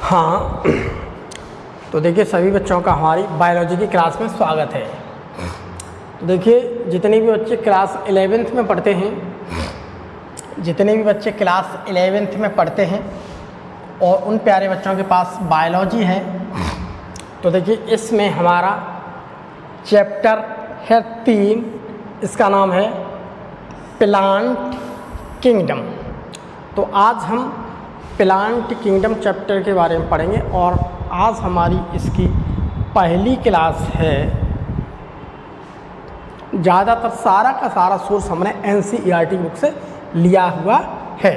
हाँ, तो देखिए सभी बच्चों का हमारी बायोलॉजी की क्लास में स्वागत है। तो देखिए जितने भी बच्चे क्लास 11th में पढ़ते हैं, और उन प्यारे बच्चों के पास बायोलॉजी है, तो देखिए इसमें हमारा चैप्टर है 3, इसका नाम है प्लांट किंगडम। तो आज हम प्लांट किंगडम चैप्टर के बारे में पढ़ेंगे और आज हमारी इसकी पहली क्लास है। ज़्यादातर सारा का सारा सोर्स हमने NCERT बुक से लिया हुआ है।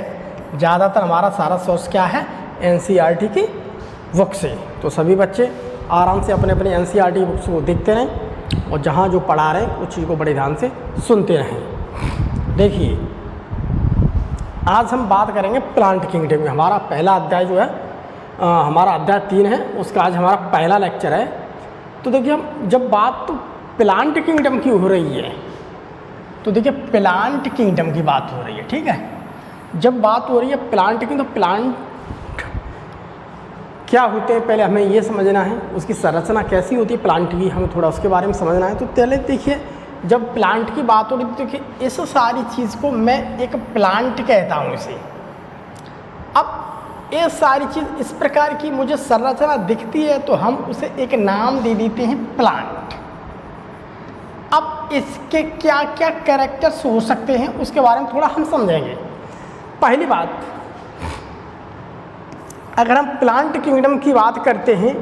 ज़्यादातर हमारा सारा सोर्स क्या है? NCERT की बुक से। तो सभी बच्चे आराम से अपने अपने NCERT बुक्स को देखते रहें और जहाँ जो पढ़ा रहे हैं उस चीज़ को बड़े ध्यान से सुनते रहें। देखिए आज हम बात करेंगे प्लांट किंगडम में। हमारा पहला अध्याय जो है हमारा अध्याय 3 है, उसका आज हमारा पहला लेक्चर है। तो देखिए हम जब बात तो प्लांट किंगडम की हो रही है, तो देखिए प्लांट किंगडम की बात हो रही है, ठीक है। जब बात हो रही है प्लांट की, तो प्लांट क्या होते हैं पहले हमें ये समझना है, उसकी संरचना कैसी होती है प्लांट की, हमें थोड़ा उसके बारे में समझना है। तो पहले देखिए जब प्लांट की बात हो रही है तो देखिए इस सारी चीज़ को मैं एक प्लांट कहता हूँ इसे। अब ये सारी चीज़ इस प्रकार की मुझे संरचना दिखती है तो हम उसे एक नाम दे देते हैं प्लांट। अब इसके क्या क्या कैरेक्टर्स हो सकते हैं उसके बारे में थोड़ा हम समझेंगे। पहली बात, अगर हम प्लांट किंगडम की बात करते हैं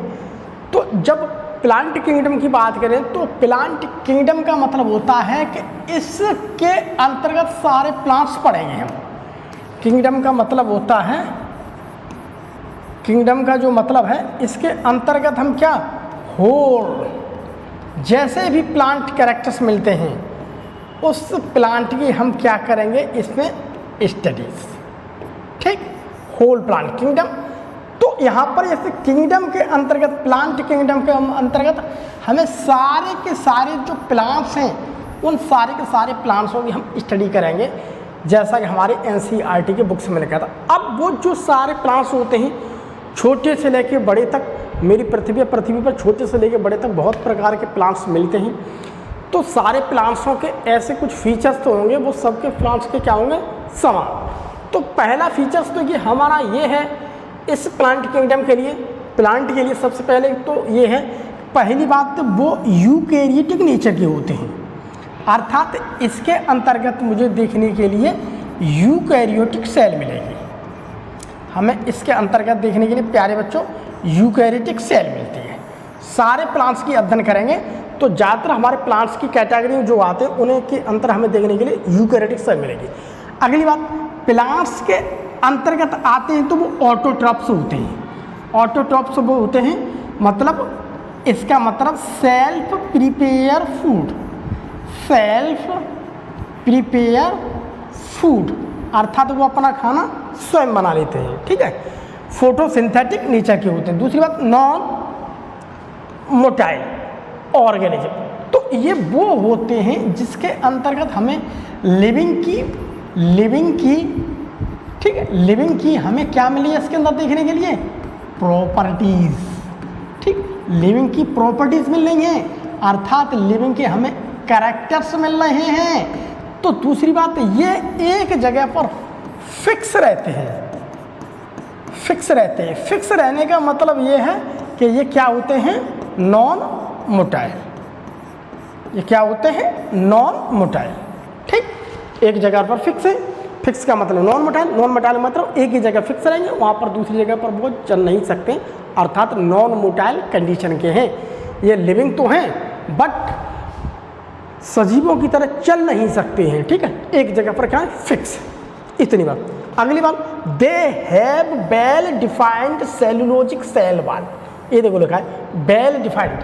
तो जब प्लांट किंगडम की बात करें तो प्लांट किंगडम का मतलब होता है कि इसके अंतर्गत सारे प्लांट्स पढ़ेंगे हम। किंगडम का मतलब होता है, किंगडम का जो मतलब है इसके अंतर्गत हम क्या होल जैसे भी प्लांट कैरेक्टर्स मिलते हैं उस प्लांट की हम क्या करेंगे इसमें स्टडीज, ठीक। Whole plant kingdom. तो यहाँ पर जैसे किंगडम के अंतर्गत, प्लांट किंगडम के अंतर्गत हमें सारे के सारे जो प्लांट्स हैं उन सारे के सारे प्लांट्सों की हम स्टडी करेंगे, जैसा कि हमारे NCERT के बुक्स में लिखा था। अब वो जो सारे प्लांट्स होते हैं छोटे से लेके बड़े तक, मेरी पृथ्वी पर छोटे से लेके बड़े तक बहुत प्रकार के प्लांट्स मिलते हैं। तो सारे प्लांट्सों के ऐसे कुछ फीचर्स तो होंगे, वो सबके प्लांट्स के क्या होंगे समान। तो पहला फीचर्स तो ये हमारा ये है इस प्लांट किंगडम के लिए, प्लांट के लिए सबसे पहले तो ये है, पहली बात तो वो यूकैरियोटिक नेचर के होते हैं, अर्थात इसके अंतर्गत मुझे देखने के लिए यूकैरियोटिक सेल मिलेगी। हमें इसके अंतर्गत देखने के लिए प्यारे बच्चों यूकैरियोटिक सेल मिलती है। सारे प्लांट्स की अध्ययन करेंगे तो ज़्यादातर हमारे प्लांट्स की कैटेगरी जो आते हैं उन्हें के अंतर हमें देखने के लिए यूकैरियोटिक सेल मिलेगी। अगली बात, प्लांट्स के अंतर्गत आते हैं तो वो ऑटोट्रॉप्स होते हैं। ऑटोट्रॉप्स वो होते हैं, मतलब इसका मतलब self prepare food, self prepare food, अर्थात वो अपना खाना स्वयं बना लेते हैं, ठीक है। फोटोसिंथेटिक नेचर के होते हैं। दूसरी बात, नॉन मोटाइल ऑर्गेनिज्म। तो ये वो होते हैं जिसके अंतर्गत हमें लिविंग की ठीक है, लिविंग की हमें क्या मिली है इसके अंदर देखने के लिए प्रॉपर्टीज़, ठीक। लिविंग की प्रॉपर्टीज़ मिल रही हैं, अर्थात लिविंग के हमें कैरेक्टर्स मिल रहे हैं। तो दूसरी बात, ये एक जगह पर फिक्स रहते हैं। फिक्स रहने का मतलब ये है कि ये क्या होते हैं नॉन मोटाइल। ये क्या होते हैं नॉन मोटाइल, ठीक। एक जगह पर फिक्स है, फिक्स का मतलब नॉन मोटाइल मतलब एक ही जगह फिक्स रहेंगे, वहाँ पर दूसरी जगह पर वो चल नहीं सकते, अर्थात नॉन मोटाइल कंडीशन के हैं। ये लिविंग तो हैं बट सजीवों की तरह चल नहीं सकते हैं, ठीक है। एक जगह पर क्या है फिक्स, इतनी बात। अगली बात, they have well defined cellulosic cell wall. ये देखो लिखा है वेल डिफाइंड।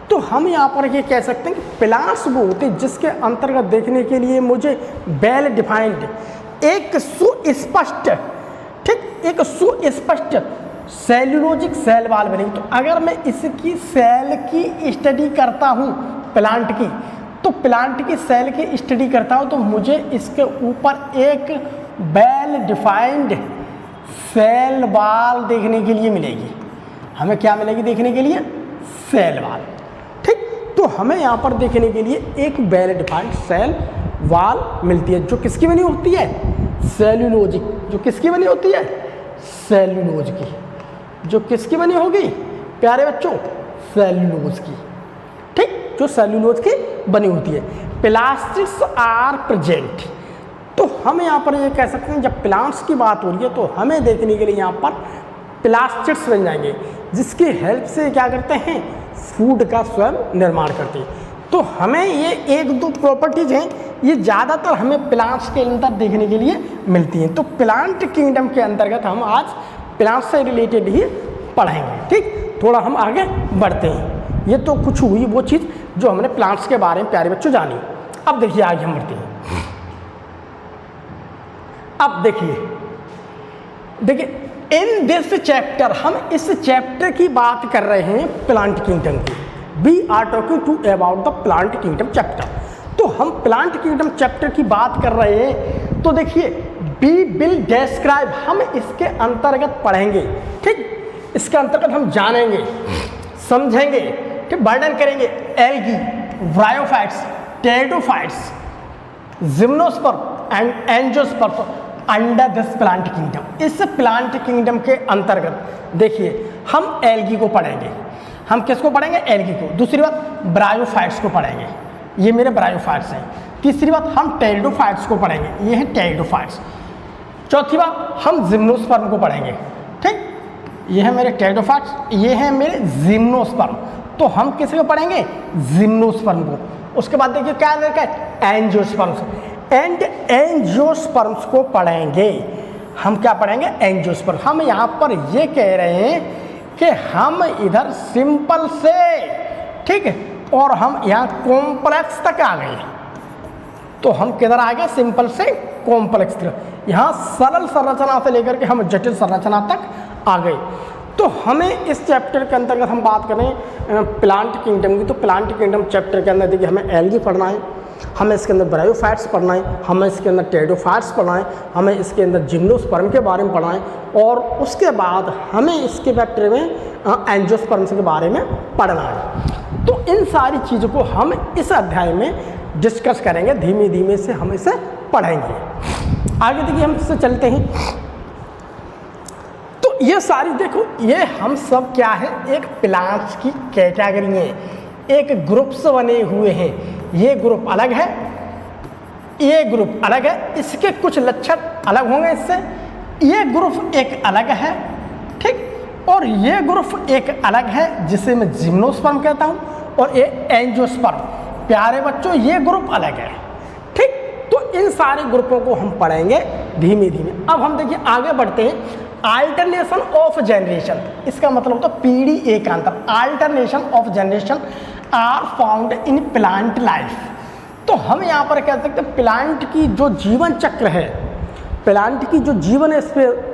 तो हम यहाँ पर ये कह सकते हैं कि प्लांट्स वो होते हैं जिसके अंतर्गत देखने के लिए मुझे वेल डिफाइंड, एक सुस्पष्ट, ठीक, एक सुस्पष्ट सेलुलोजिक सेल वॉल बनेगी। तो अगर मैं इसकी सेल की स्टडी करता हूँ प्लांट की, तो प्लांट की सेल की स्टडी करता हूँ तो मुझे इसके ऊपर एक वेल डिफाइंड सेल वॉल देखने के लिए मिलेगी। हमें क्या मिलेगी देखने के लिए? Cell wall. ठीक, तो हमें यहाँ पर देखने के लिए एक वेल डिफाइंड सेल वॉल मिलती है, जो किसकी बनी होती है? सेल्यूलोज की। जो किसकी बनी होती है? सेल्यूलोज की। जो किसकी बनी होगी प्यारे बच्चों? सेल्यूलोज की। ठीक, जो सेल्यूलोज की बनी होती है। Plastics are present. तो हम यहाँ पर ये कह सकते हैं, जब प्लांट्स की बात हो रही है तो हमें देखने के लिए यहाँ पर प्लास्टिक्स बन जाएंगे, जिसकी हेल्प से क्या करते हैं? फूड का स्वयं निर्माण करते हैं। तो हमें ये एक दो प्रॉपर्टीज हैं, ये ज़्यादातर हमें प्लांट्स के अंदर देखने के लिए मिलती हैं। तो प्लांट किंगडम के अंतर्गत हम आज प्लांट्स से रिलेटेड ही पढ़ेंगे। ठीक, थोड़ा हम आगे बढ़ते हैं। ये तो कुछ हुई वो चीज़ जो हमने प्लांट्स के बारे में प्यारे बच्चों जानी। अब देखिए आगे हम बढ़ते हैं। अब देखिए इन दिस चैप्टर, हम इस चैप्टर की बात कर रहे हैं प्लांट किंगडम की। We are talking to about the plant kingdom chapter. तो हम प्लांट किंगडम चैप्टर की बात कर रहे हैं। तो देखिए वी विल डिस्क्राइब, हम इसके अंतर्गत पढ़ेंगे। ठीक, इसके अंतर्गत हम जानेंगे, समझेंगे, ठीक, वर्णन करेंगे algae, bryophytes, pteridophytes, gymnosperm and angiosperm under this plant kingdom. इस प्लांट किंगडम के अंतर्गत देखिए हम एल्गी को पढ़ेंगे। हम किसको पढ़ेंगे? एल्गी को। दूसरी बात ब्रायोफाइट्स को पढ़ेंगे, ये मेरे ब्रायोफाइट्स हैं। तीसरी बात हम टेरिडोफाइट्स को पढ़ेंगे, ये हैं टेरिडोफाइट्स। चौथी बात हम जिम्नोस्पर्म को पढ़ेंगे। ठीक, ये है मेरे टेरिडोफाइट्स, ये है मेरे जिम्नोस्पर्म। तो हम किसी को पढ़ेंगे? जिम्नोस्पर्म को। उसके बाद देखिए क्या है? एंजियोस्पर्म्स एंड एंजियोस्पर्म्स को पढ़ेंगे। हम क्या पढ़ेंगे? एंजियोस्पर्म। हम यहाँ पर ये कह रहे हैं कि हम इधर सिंपल से, ठीक है, और हम यहाँ कॉम्प्लेक्स तक आ गए। तो हम किधर आ गए? सिंपल से कॉम्प्लेक्स तक। यहाँ सरल संरचना से लेकर के हम जटिल संरचना तक आ गए। तो हमें इस चैप्टर के अंतर्गत हम बात करें प्लांट किंगडम की। तो प्लांट किंगडम चैप्टर के अंदर देखिए हमें एल्गी पढ़ना है, हमें इसके अंदर ब्रायोफाइट्स पढ़ना है, हमें इसके अंदर टेरिडोफाइट्स पढ़ना है, हमें इसके अंदर जिम्नोस्पर्म के बारे में पढ़ना है, और उसके बाद हमें इसके चैप्टर में एंजियोस्पर्म्स के बारे में पढ़ना है। तो इन सारी चीज़ों को हम इस अध्याय में डिस्कस करेंगे, धीमे धीमे से हम इसे पढ़ेंगे। आगे देखिए हम इससे चलते हैं। तो ये सारी देखो, ये हम सब क्या है? एक प्लांट्स की कैटेगरी है, एक ग्रुप्स बने हुए हैं। ये ग्रुप अलग है, ये ग्रुप अलग है, इसके कुछ लक्षण अलग होंगे इससे। ये ग्रुप एक अलग है, ठीक, और ये ग्रुप एक अलग है जिसे मैं जिम्नोस्पर्म कहता हूँ, और ये एंजियोस्पर्म। प्यारे बच्चों ये ग्रुप अलग है, ठीक। तो इन सारे ग्रुपों को हम पढ़ेंगे धीमे धीमे। अब हम देखिए आगे बढ़ते हैं। अल्टरनेशन ऑफ जनरेशन, इसका मतलब होता है पीढ़ी एकांतर। Alternation of generation are found in plant life. तो हम यहाँ पर कह सकते हैं प्लांट की जो जीवन चक्र है, प्लांट की जो जीवन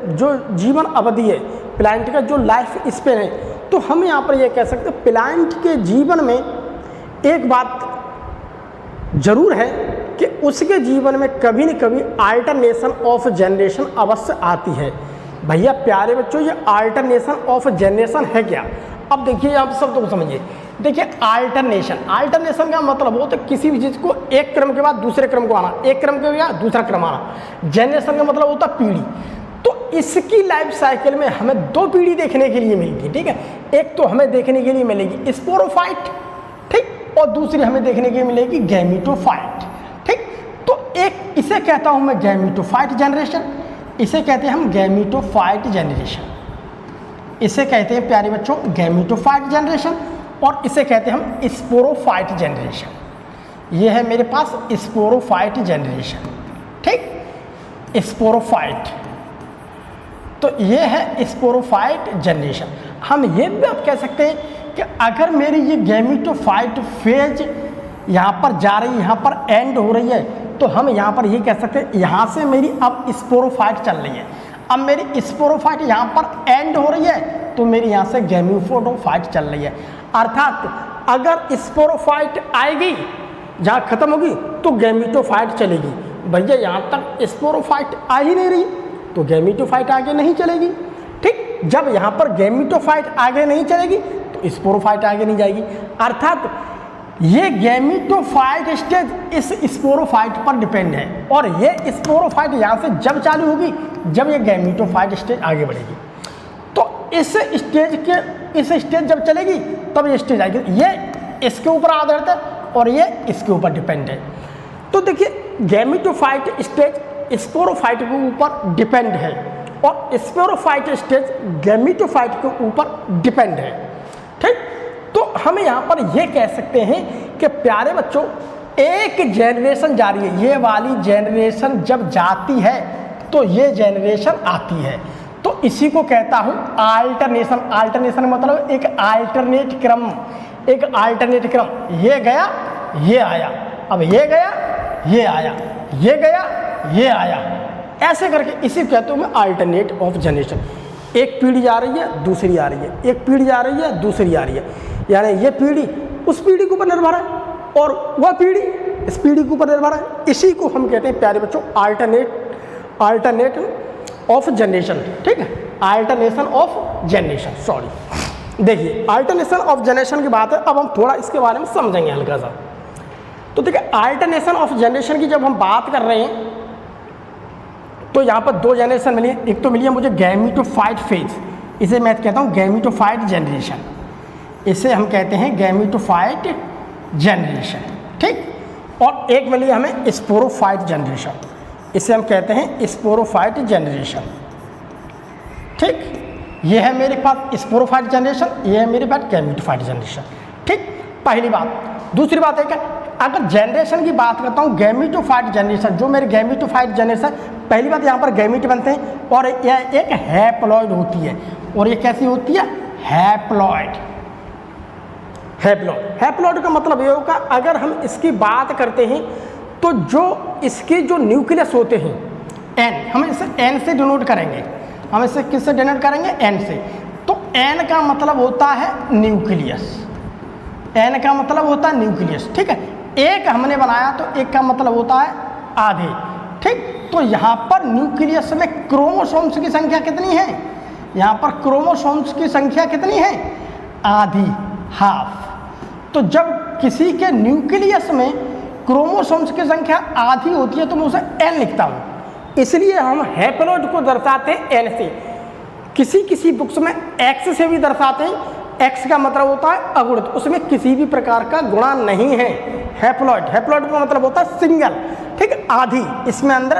जो जीवन अवधि है, प्लांट का जो लाइफ स्पेन है, तो हम यहाँ पर ये कह सकते हैं प्लांट के जीवन में एक बात जरूर है कि उसके जीवन में कभी न कभी अल्टरनेशन ऑफ जनरेशन अवश्य आती है। भैया प्यारे बच्चों, ये अल्टरनेशन ऑफ जनरेशन है क्या? अब देखिए आप सब तो समझिए। देखिए अल्टरनेशन का मतलब होता है किसी भी चीज़ को एक क्रम के बाद दूसरे क्रम को आना, एक क्रम के बाद दूसरा क्रम आना। जनरेशन का मतलब होता है पीढ़ी। तो इसकी लाइफ साइकिल में हमें दो पीढ़ी देखने के लिए मिलेगी, ठीक है। एक तो हमें देखने के लिए मिलेगी स्पोरोफाइट, ठीक, और दूसरी हमें देखने के लिए मिलेगी गैमीटोफाइट, ठीक। तो एक इसे कहता हूँ मैं गैमीटोफाइट जनरेशन, इसे कहते हैं हम गैमीटोफाइट जनरेशन, इसे कहते हैं प्यारे बच्चों गैमीटोफाइट जनरेशन, और इसे कहते हैं हम स्पोरोफाइट जनरेशन। ये है मेरे पास स्पोरोफाइट जनरेशन, ठीक, स्पोरोफाइट। तो ये है स्पोरोफाइट जनरेशन। हम ये भी आप कह सकते हैं कि अगर मेरी ये गैमीटोफाइट फेज यहाँ पर जा रही है, यहाँ पर एंड हो रही है, तो हम यहाँ पर ये कह सकते हैं यहाँ से मेरी अब स्पोरोफाइट चल रही है। अब मेरी स्पोरोफाइट यहाँ पर एंड हो रही है, तो मेरी यहाँ से गैमीटोफाइट चल रही है। अर्थात अगर स्पोरोफाइट आएगी जहाँ खत्म होगी तो गैमीटोफाइट चलेगी। भैया यहाँ तक स्पोरोफाइट आ ही नहीं रही तो गैमीटोफाइट आगे नहीं चलेगी, ठीक। जब यहाँ पर गैमेटोफाइट आगे नहीं चलेगी तो स्पोरोफाइट आगे नहीं जाएगी, अर्थात ये गैमेटोफाइट स्टेज इस स्पोरोफाइट पर डिपेंड है, और ये स्पोरोफाइट यहाँ से जब चालू होगी जब ये गैमेटोफाइट स्टेज आगे बढ़ेगी। तो इस स्टेज जब चलेगी तब ये स्टेज आएगी, ये इसके ऊपर आधारित है और ये इसके ऊपर डिपेंड है। तो देखिए गैमेटोफाइट स्टेज स्पोरोफाइट के ऊपर डिपेंड है और स्पोरोफाइट स्टेज गैमेटोफाइट के ऊपर डिपेंड है, ठीक। तो हम यहाँ पर ये कह सकते हैं कि प्यारे बच्चों एक जेनरेशन जा रही है, ये वाली जेनरेशन जब जाती है तो ये जेनरेशन आती है, तो इसी को कहता हूँ आल्टरनेशन। आल्टरनेशन मतलब एक आल्टरनेट क्रम, एक आल्टरनेट क्रम, ये गया ये आया, अब ये गया ये आया, ये गया ये आया, ऐसे करके इसी कहते हूँ मैं आल्टरनेट ऑफ जनरेशन। एक पीढ़ी जा रही है दूसरी आ रही है, एक पीढ़ी जा रही है दूसरी आ रही है, यानी ये पीढ़ी उस पीढ़ी के ऊपर निर्भर है और वह पीढ़ी इस पीढ़ी के ऊपर निर्भर है। इसी को हम कहते हैं प्यारे बच्चों आल्टरनेट ऑफ जनरेशन, ठीक है, अल्टरनेशन ऑफ जनरेशन। सॉरी, देखिए अल्टरनेशन ऑफ जनरेशन की बात है, अब हम थोड़ा इसके बारे में समझेंगे हल्का सा। तो देखिए अल्टरनेशन ऑफ जनरेशन की जब हम बात कर रहे हैं तो यहाँ पर दो जनरेशन मिली, एक तो मिली है मुझे गैमेटोफाइट फेज, इसे मैं कहता हूँ गैमेटोफाइट जनरेशन, इसे हम कहते हैं गैमेटोफाइट जनरेशन, ठीक। और एक मिली हमें स्पोरोफाइट जनरेशन, इसे हम कहते हैं स्पोरोफाइट जनरेशन, ठीक। ये है मेरे पास स्पोरोफाइट जनरेशन, ये है मेरे पास गैमेटोफाइट जनरेशन, ठीक, पहली बात। दूसरी बात है क्या, अगर जनरेशन की बात करता हूँ गैमेटोफाइट जनरेशन, जो मेरे गैमेटोफाइट जनरेशन, पहली बात यहाँ पर गैमेट बनते हैं और यह एक हैप्लॉइड होती है, और ये कैसी होती है, हैप्लॉइड। हैप्लॉइड का मतलब ये होगा, अगर हम इसकी बात करते हैं तो जो इसके जो न्यूक्लियस होते हैं एन, हम इसे एन से डिनोट करेंगे, हम इसे किससे डिनोट करेंगे, एन से। तो एन का मतलब होता है न्यूक्लियस, एन का मतलब होता है न्यूक्लियस, ठीक है। एक हमने बनाया तो एक का मतलब होता है आधे, ठीक। तो यहाँ पर न्यूक्लियस में क्रोमोसोम्स की संख्या कितनी है, यहाँ पर क्रोमोसोम्स की संख्या कितनी है, आधी, हाफ। तो जब किसी के न्यूक्लियस में क्रोमोसोम्स की संख्या आधी होती है तो मैं उसे एन लिखता हूँ, इसलिए हम हैप्लॉइड को दर्शाते हैं एन से। किसी बुक्स में एक्स से भी दर्शाते हैं, एक्स का मतलब होता है अगुणित, उसमें किसी भी प्रकार का गुणा नहीं है। हैप्लॉइड का मतलब होता है सिंगल, ठीक, आधी, इसमें अंदर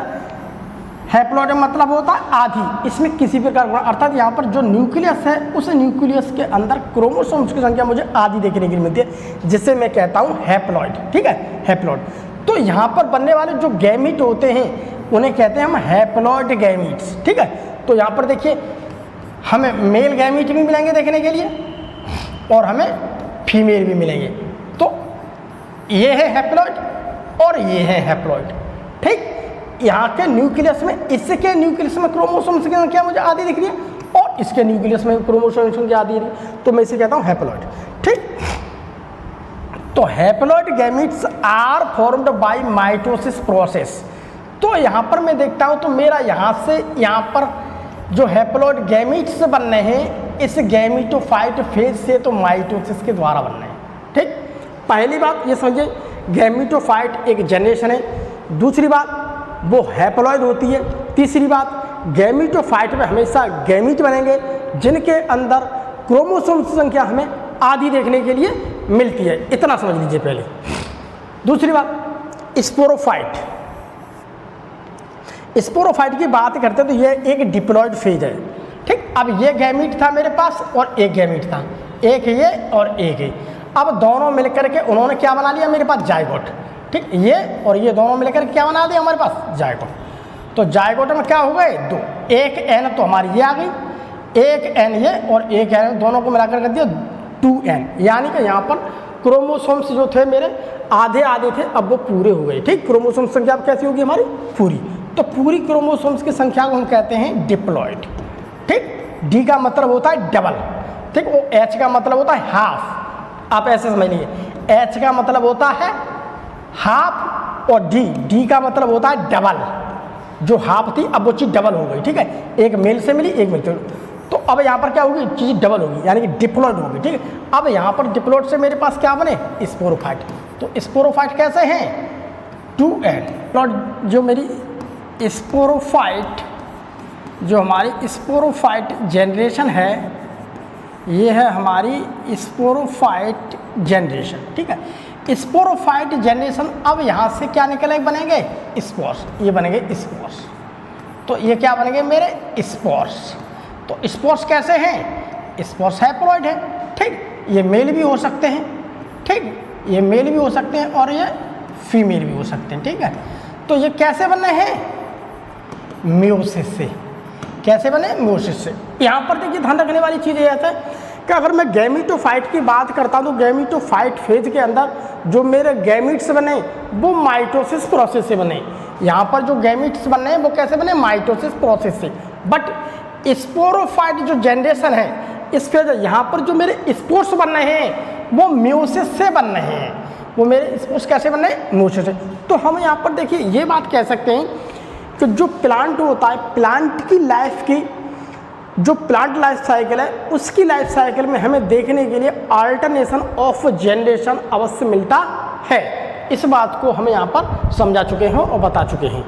हैप्लॉइड का मतलब होता है आधी, इसमें किसी प्रकार गुणा, अर्थात यहाँ पर जो न्यूक्लियस है उस न्यूक्लियस के अंदर क्रोमोसोम्स की संख्या मुझे आधी देखने के लिए मिलती है, जिसे मैं कहता हूँ हैप्लॉइड, ठीक है, हैप्लॉइड। तो यहाँ पर बनने वाले जो गैमीट होते हैं उन्हें कहते हैं हम हैप्लॉइड गैमीट्स, ठीक है। तो यहाँ पर देखिए हमें मेल गैमीट भी मिलेंगे देखने के लिए और हमें फीमेल भी मिलेंगे, तो ये है हैप्लॉइड और ये है हैप्लॉइड, ठीक। यहाँ के न्यूक्लियस में, इसके न्यूक्लियस में क्रोमोसोम्स की संख्या मुझे आधी दिख रही है और इसके न्यूक्लियस में क्रोमोसोम्स की संख्या आधी दिख रही है, तो मैं इसे कहता हूँ हैप्लॉइड, ठीक। तो haploid gametes are formed by mitosis process. तो यहाँ पर मैं देखता हूँ तो मेरा यहाँ से यहाँ पर जो हैप्लॉइड गैमीट्स बन रहे हैं इस गैमेटोफाइट फेज से तो माइटोसिस के द्वारा बन रहे हैं, ठीक। पहली बात ये समझिए गैमेटोफाइट एक जनरेशन है, दूसरी बात वो हैप्लॉइड होती है, तीसरी बात गैमेटोफाइट में हमेशा गैमीट बनेंगे जिनके अंदर क्रोमोसोम्स की संख्या हमें आधी देखने के लिए मिलती है, इतना समझ लीजिए पहले। दूसरी बात स्पोरोफाइट की बात करते हैं तो ये एक डिप्लॉइड फेज है, ठीक। अब ये गैमीट था मेरे पास और एक गैमीट था, एक ये और एक ये, अब दोनों मिलकर के उन्होंने क्या बना लिया मेरे पास, जायगोट, ठीक। ये और ये दोनों मिलकर क्या बना दिया हमारे पास, जायगोट। तो जायगोट में क्या हो गए, दो, एक एन तो हमारी ये आ गई, एक एन ये और एक एन, दोनों को मिलाकर कर दिया 2n, यानी कि यहाँ पर क्रोमोसोम्स जो थे मेरे आधे आधे थे, अब वो पूरे हो गए, ठीक। क्रोमोसोम्स संख्या अब कैसी होगी हमारी, पूरी। तो पूरी क्रोमोसोम्स की संख्या को हम कहते हैं डिप्लॉइड, ठीक। डी का मतलब होता है डबल, ठीक। वो एच का मतलब होता है हाफ, आप ऐसे समझ लीजिए, एच का मतलब होता है हाफ और डी का मतलब होता है डबल, जो हाफ थी अब वो चीज़ डबल हो गई, ठीक है। एक मेल से मिली एक मेल से, तो अब यहाँ पर क्या होगी, चीज़ डबल होगी, यानी कि डिप्लॉइड होगी। ठीक है, अब यहाँ पर डिप्लॉइड से मेरे पास क्या बने, स्पोरोफाइट। तो स्पोरोफाइट कैसे हैं, 2n प्लॉट। जो मेरी स्पोरोफाइट, जो हमारी स्पोरोफाइट जनरेशन है, ये है हमारी स्पोरोफाइट जनरेशन। ठीक है, स्पोरोफाइट जनरेशन। अब यहाँ से क्या निकले, बनेंगे स्पोर्स, ये बनेंगे स्पोर्स। तो ये क्या बनेंगे मेरे स्पोर्स। तो स्पोर्स कैसे हैं, स्पोर्स हैप्लॉइड है। ठीक, ये मेल भी हो सकते हैं, ठीक, ये मेल भी हो सकते हैं और ये फीमेल भी हो सकते हैं। ठीक है, तो ये कैसे बने हैं, मियोसिस से। कैसे बने, मियोसिस से। यहाँ पर देखिए ध्यान रखने वाली चीज़ ये है कि अगर मैं गैमीटोफाइट की बात करता हूँ तो गैमीटोफाइट फेज के अंदर जो मेरे गैमीट्स बने वो माइटोसिस प्रोसेस से बने। यहाँ पर जो गैमीट्स बने वो कैसे बने, माइटोसिस प्रोसेस से। बट स्पोरोफाइट जो जनरेशन है, इस फेज यहाँ पर जो मेरे स्पोर्स बन रहे हैं वो मियोसिस से बन रहे हैं। वो मेरे स्पोर्स कैसे बन रहे हैं, मियोसिस से। तो हम यहाँ पर देखिए ये बात कह सकते हैं कि जो प्लांट होता है, प्लांट की लाइफ की जो प्लांट लाइफ साइकिल है, उसकी लाइफ साइकिल में हमें देखने के लिए अल्टरनेशन ऑफ जनरेशन अवश्य मिलता है। इस बात को हम यहाँ पर समझा चुके हैं और बता चुके हैं।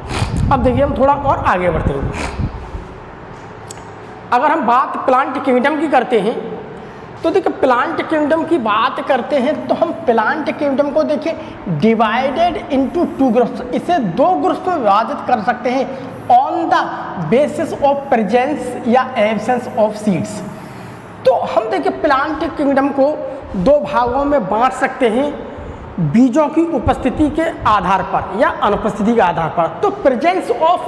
अब देखिए हम थोड़ा और आगे बढ़ते हैं। अगर हम बात प्लांट किंगडम की करते हैं तो देखिए प्लांट किंगडम की बात करते हैं तो हम प्लांट किंगडम को देखिए डिवाइडेड इनटू 2 ग्रुप्स, इसे 2 ग्रुप्स में विभाजित कर सकते हैं on the basis of presence या एब्सेंस ऑफ सीड्स। तो हम देखिए प्लांट किंगडम को 2 भागों में बांट सकते हैं, बीजों की उपस्थिति के आधार पर या अनुपस्थिति के आधार पर। तो प्रेजेंस ऑफ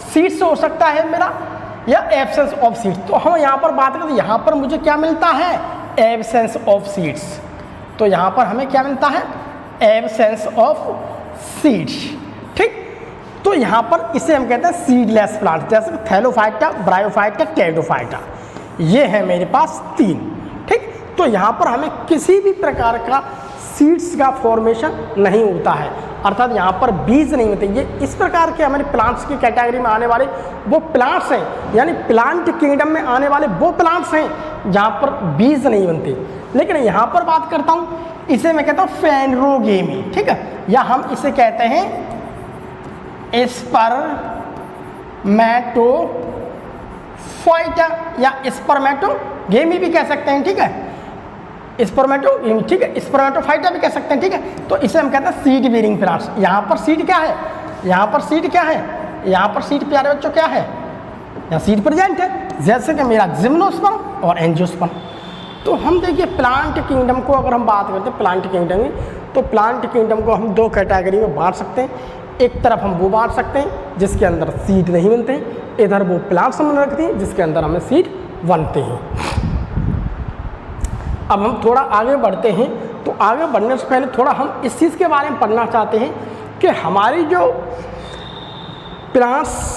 सीड्स हो सकता है मेरा या एब्सेंस ऑफ सीड्स। तो हम यहाँ पर बात करें तो यहाँ पर मुझे क्या मिलता है, एब्सेंस ऑफ सीड्स। तो यहाँ पर हमें क्या मिलता है, एब्सेंस ऑफ सीड्स। ठीक, तो यहाँ पर इसे हम कहते हैं सीडलेस प्लांट, जैसे थैलोफाइटा, ब्रायोफाइटा, टेरिडोफाइटा। ये है मेरे पास 3। ठीक, तो यहाँ पर हमें किसी भी प्रकार का सीड्स का फॉर्मेशन नहीं होता है, अर्थात यहाँ पर बीज नहीं होते। ये इस प्रकार के हमारे प्लांट्स की कैटेगरी में आने वाले वो प्लांट्स हैं, यानी प्लांट किंगडम में आने वाले वो प्लांट्स हैं जहाँ पर बीज नहीं बनते। लेकिन यहाँ पर बात करता हूँ, इसे मैं कहता हूँ फेनरोगेमी। ठीक है, या हम इसे कहते हैं स्पर्मेटोफाइटा या स्पर्मेटोगेमी भी कह सकते हैं। ठीक है, स्पर्मेटोगेमी, ठीक है, स्पर्मेटोफाइटा भी कह सकते हैं। ठीक है, तो इसे हम कहते हैं सीड बेयरिंग प्लांट्स। यहाँ पर सीड क्या है, यहाँ पर सीड क्या है, यहाँ पर सीड प्यारे बच्चों क्या है, यहाँ सीड प्रेजेंट है, जैसे कि मेरा जिम्नोस्पर्म और एंजियोस्पर्म। तो हम देखिए प्लांट किंगडम को अगर हम बात करते हैं प्लांट किंगडम में, तो प्लांट किंगडम को हम 2 कैटेगरी में बांट सकते हैं। एक तरफ हम वो बांट सकते हैं जिसके अंदर सीड नहीं बनते हैं, इधर वो प्लांट्स हम रखते हैं जिसके अंदर हमें सीड बनते हैं। अब हम थोड़ा आगे बढ़ते हैं, तो आगे बढ़ने से पहले थोड़ा हम इस चीज़ के बारे में पढ़ना चाहते हैं कि हमारी जो प्लांट्स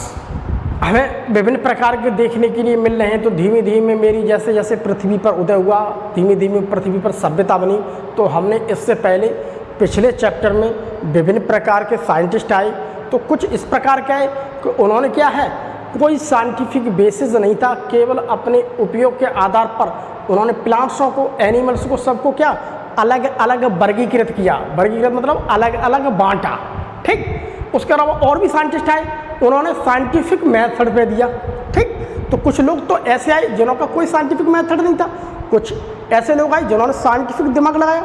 हमें विभिन्न प्रकार के देखने के लिए मिल रहे हैं। तो धीमे धीमे मेरी जैसे जैसे पृथ्वी पर उदय हुआ, धीमे धीमे पृथ्वी पर सभ्यता बनी। तो हमने इससे पहले पिछले चैप्टर में विभिन्न प्रकार के साइंटिस्ट आए, तो कुछ इस प्रकार के आए कि उन्होंने क्या है, कोई साइंटिफिक बेसिस नहीं था, केवल अपने उपयोग के आधार पर उन्होंने प्लांट्सों को, एनिमल्स को, सबको क्या अलग अलग वर्गीकृत किया। वर्गीकृत मतलब अलग अलग बांटा। ठीक, उसके अलावा और भी साइंटिस्ट आए, उन्होंने साइंटिफिक मेथड पे दिया। ठीक, तो कुछ लोग तो ऐसे आए जिन्होंने कोई साइंटिफिक मेथड नहीं था, कुछ ऐसे लोग आए जिन्होंने साइंटिफिक दिमाग लगाया।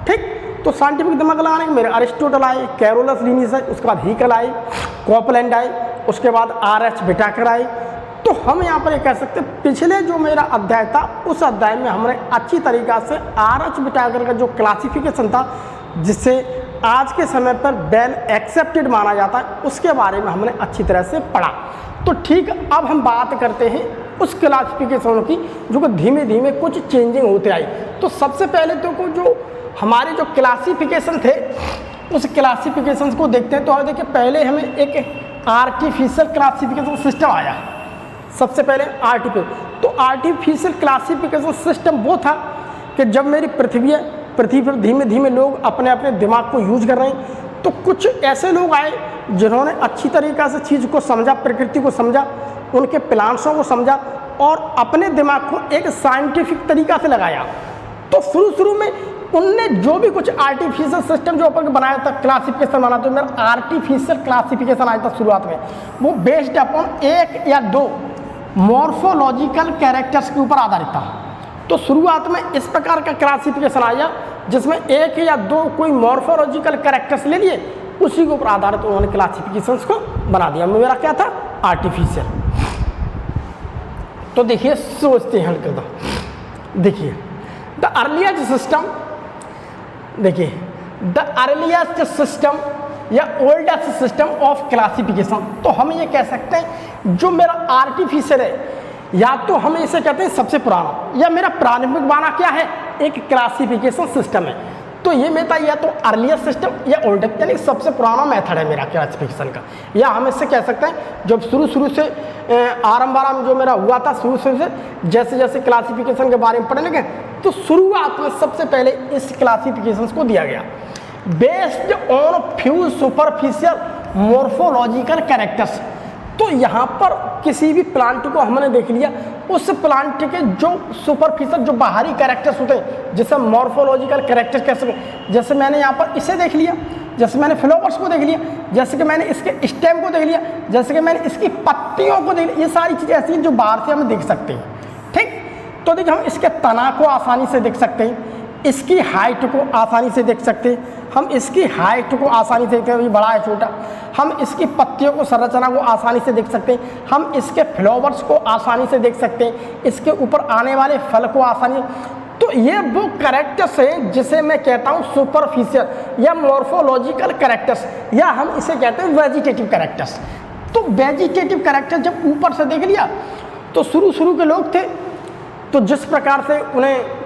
ठीक, तो साइंटिफिक दिमाग लगाने के मेरे अरिस्टोटल आए, कैरोलस लीनियस आए, उसके बाद हीकल आए, कॉपलैंड आए, उसके बाद R.H. विटाकर आए। तो हम यहाँ पर ये कह सकते हैं पिछले जो मेरा अध्याय था उस अध्याय में हमने अच्छी तरीक़ा से R.H. विटाकर का जो क्लासिफिकेशन था, जिससे आज के समय पर वेल एक्सेप्टेड माना जाता है, उसके बारे में हमने अच्छी तरह से पढ़ा। तो ठीक, अब हम बात करते हैं उस क्लासिफिकेशन की जो कि धीमे धीमे कुछ चेंजिंग होते आई। तो सबसे पहले तो जो हमारे जो क्लासिफिकेशन थे उस क्लासिफिकेशन को देखते हैं। तो देखिए पहले हमें एक आर्टिफिशियल क्लासिफिकेशन सिस्टम आया, सबसे पहले आर्टिफिशियल। तो आर्टिफिशियल क्लासिफिकेशन सिस्टम वो था कि जब मेरी पृथ्वी पर धीमे धीमे लोग अपने अपने दिमाग को यूज कर रहे हैं, तो कुछ ऐसे लोग आए जिन्होंने अच्छी तरीक़ा से चीज़ को समझा, प्रकृति को समझा, उनके प्लांट्सों को समझा, और अपने दिमाग को एक साइंटिफिक तरीका से लगाया। तो शुरू में उनने जो भी कुछ आर्टिफिशियल सिस्टम जो अपन बनाया था, क्लासिफिकेशन बना, तो मेरा आर्टिफिशियल क्लासिफिकेशन आया था शुरुआत में, वो बेस्ड अपॉन 1 या 2 मॉर्फोलॉजिकल कैरेक्टर्स के ऊपर आधारित था। तो शुरुआत में इस प्रकार का क्लासिफिकेशन आया जिसमें 1 या 2 कोई मॉर्फोलॉजिकल कैरेक्टर्स ले लिए, उसी के ऊपर आधारित उन्होंने क्लासिफिकेशंस को बना दिया। मेरा क्या था? आर्टिफिशियल। तो देखिए, सोचते हैं हल्का, देखिए द अर्लिएस्ट सिस्टम, देखिए द अर्लिएस्ट सिस्टम या ओल्डेस्ट सिस्टम ऑफ क्लासिफिकेशन। तो हम ये कह सकते हैं जो मेरा आर्टिफिशियल है, या तो हम इसे कहते हैं सबसे पुराना, या मेरा प्रारंभिक माना क्या है? एक क्लासिफिकेशन सिस्टम है। तो ये मेरा या तो अर्लिएस्ट सिस्टम या ओल्डेस्ट, यानी सबसे पुराना मेथड है मेरा क्लासिफिकेशन का। या हम इससे कह सकते हैं जब शुरू से आरंभ जो मेरा हुआ था, शुरू से जैसे जैसे क्लासिफिकेशन के बारे में पढ़ने लगे, तो शुरुआत में सबसे पहले इस क्लासिफिकेशन को दिया गया based on few superficial morphological characters. तो यहाँ पर किसी भी प्लांट को हमने देख लिया, उस प्लांट के जो सुपरफिशियल जो बाहरी कैरेक्टर्स होते हैं, जैसे मॉर्फोलॉजिकल कैरेक्टर्स कैसे, जैसे मैंने यहाँ पर इसे देख लिया, जैसे मैंने फ्लावर्स को देख लिया, जैसे कि मैंने इसके स्टेम को देख लिया, जैसे कि मैंने इसकी पत्तियों को देख लिया। ये सारी चीज़ें ऐसी हैं जो बाहर से हम देख सकते हैं। ठीक, तो देखिए हम इसके तना को आसानी से देख सकते हैं, इसकी हाइट को आसानी से देख सकते हैं, हम इसकी हाइट को आसानी से देखते हैं, बड़ा है छोटा, हम इसकी पत्तियों को, संरचना को आसानी से देख सकते हैं, हम इसके फ्लावर्स को आसानी से देख सकते हैं, इसके ऊपर आने वाले फल को आसानी। तो ये वो कैरेक्टर्स हैं जिसे मैं कहता हूँ सुपरफिशियल या मॉर्फोलॉजिकल कैरेक्टर्स, या हम इसे कहते हैं वेजिटेटिव कैरेक्टर्स। तो वेजिटेटिव कैरेक्टर जब ऊपर से देख लिया, तो शुरू के लोग थे, तो जिस प्रकार से उन्हें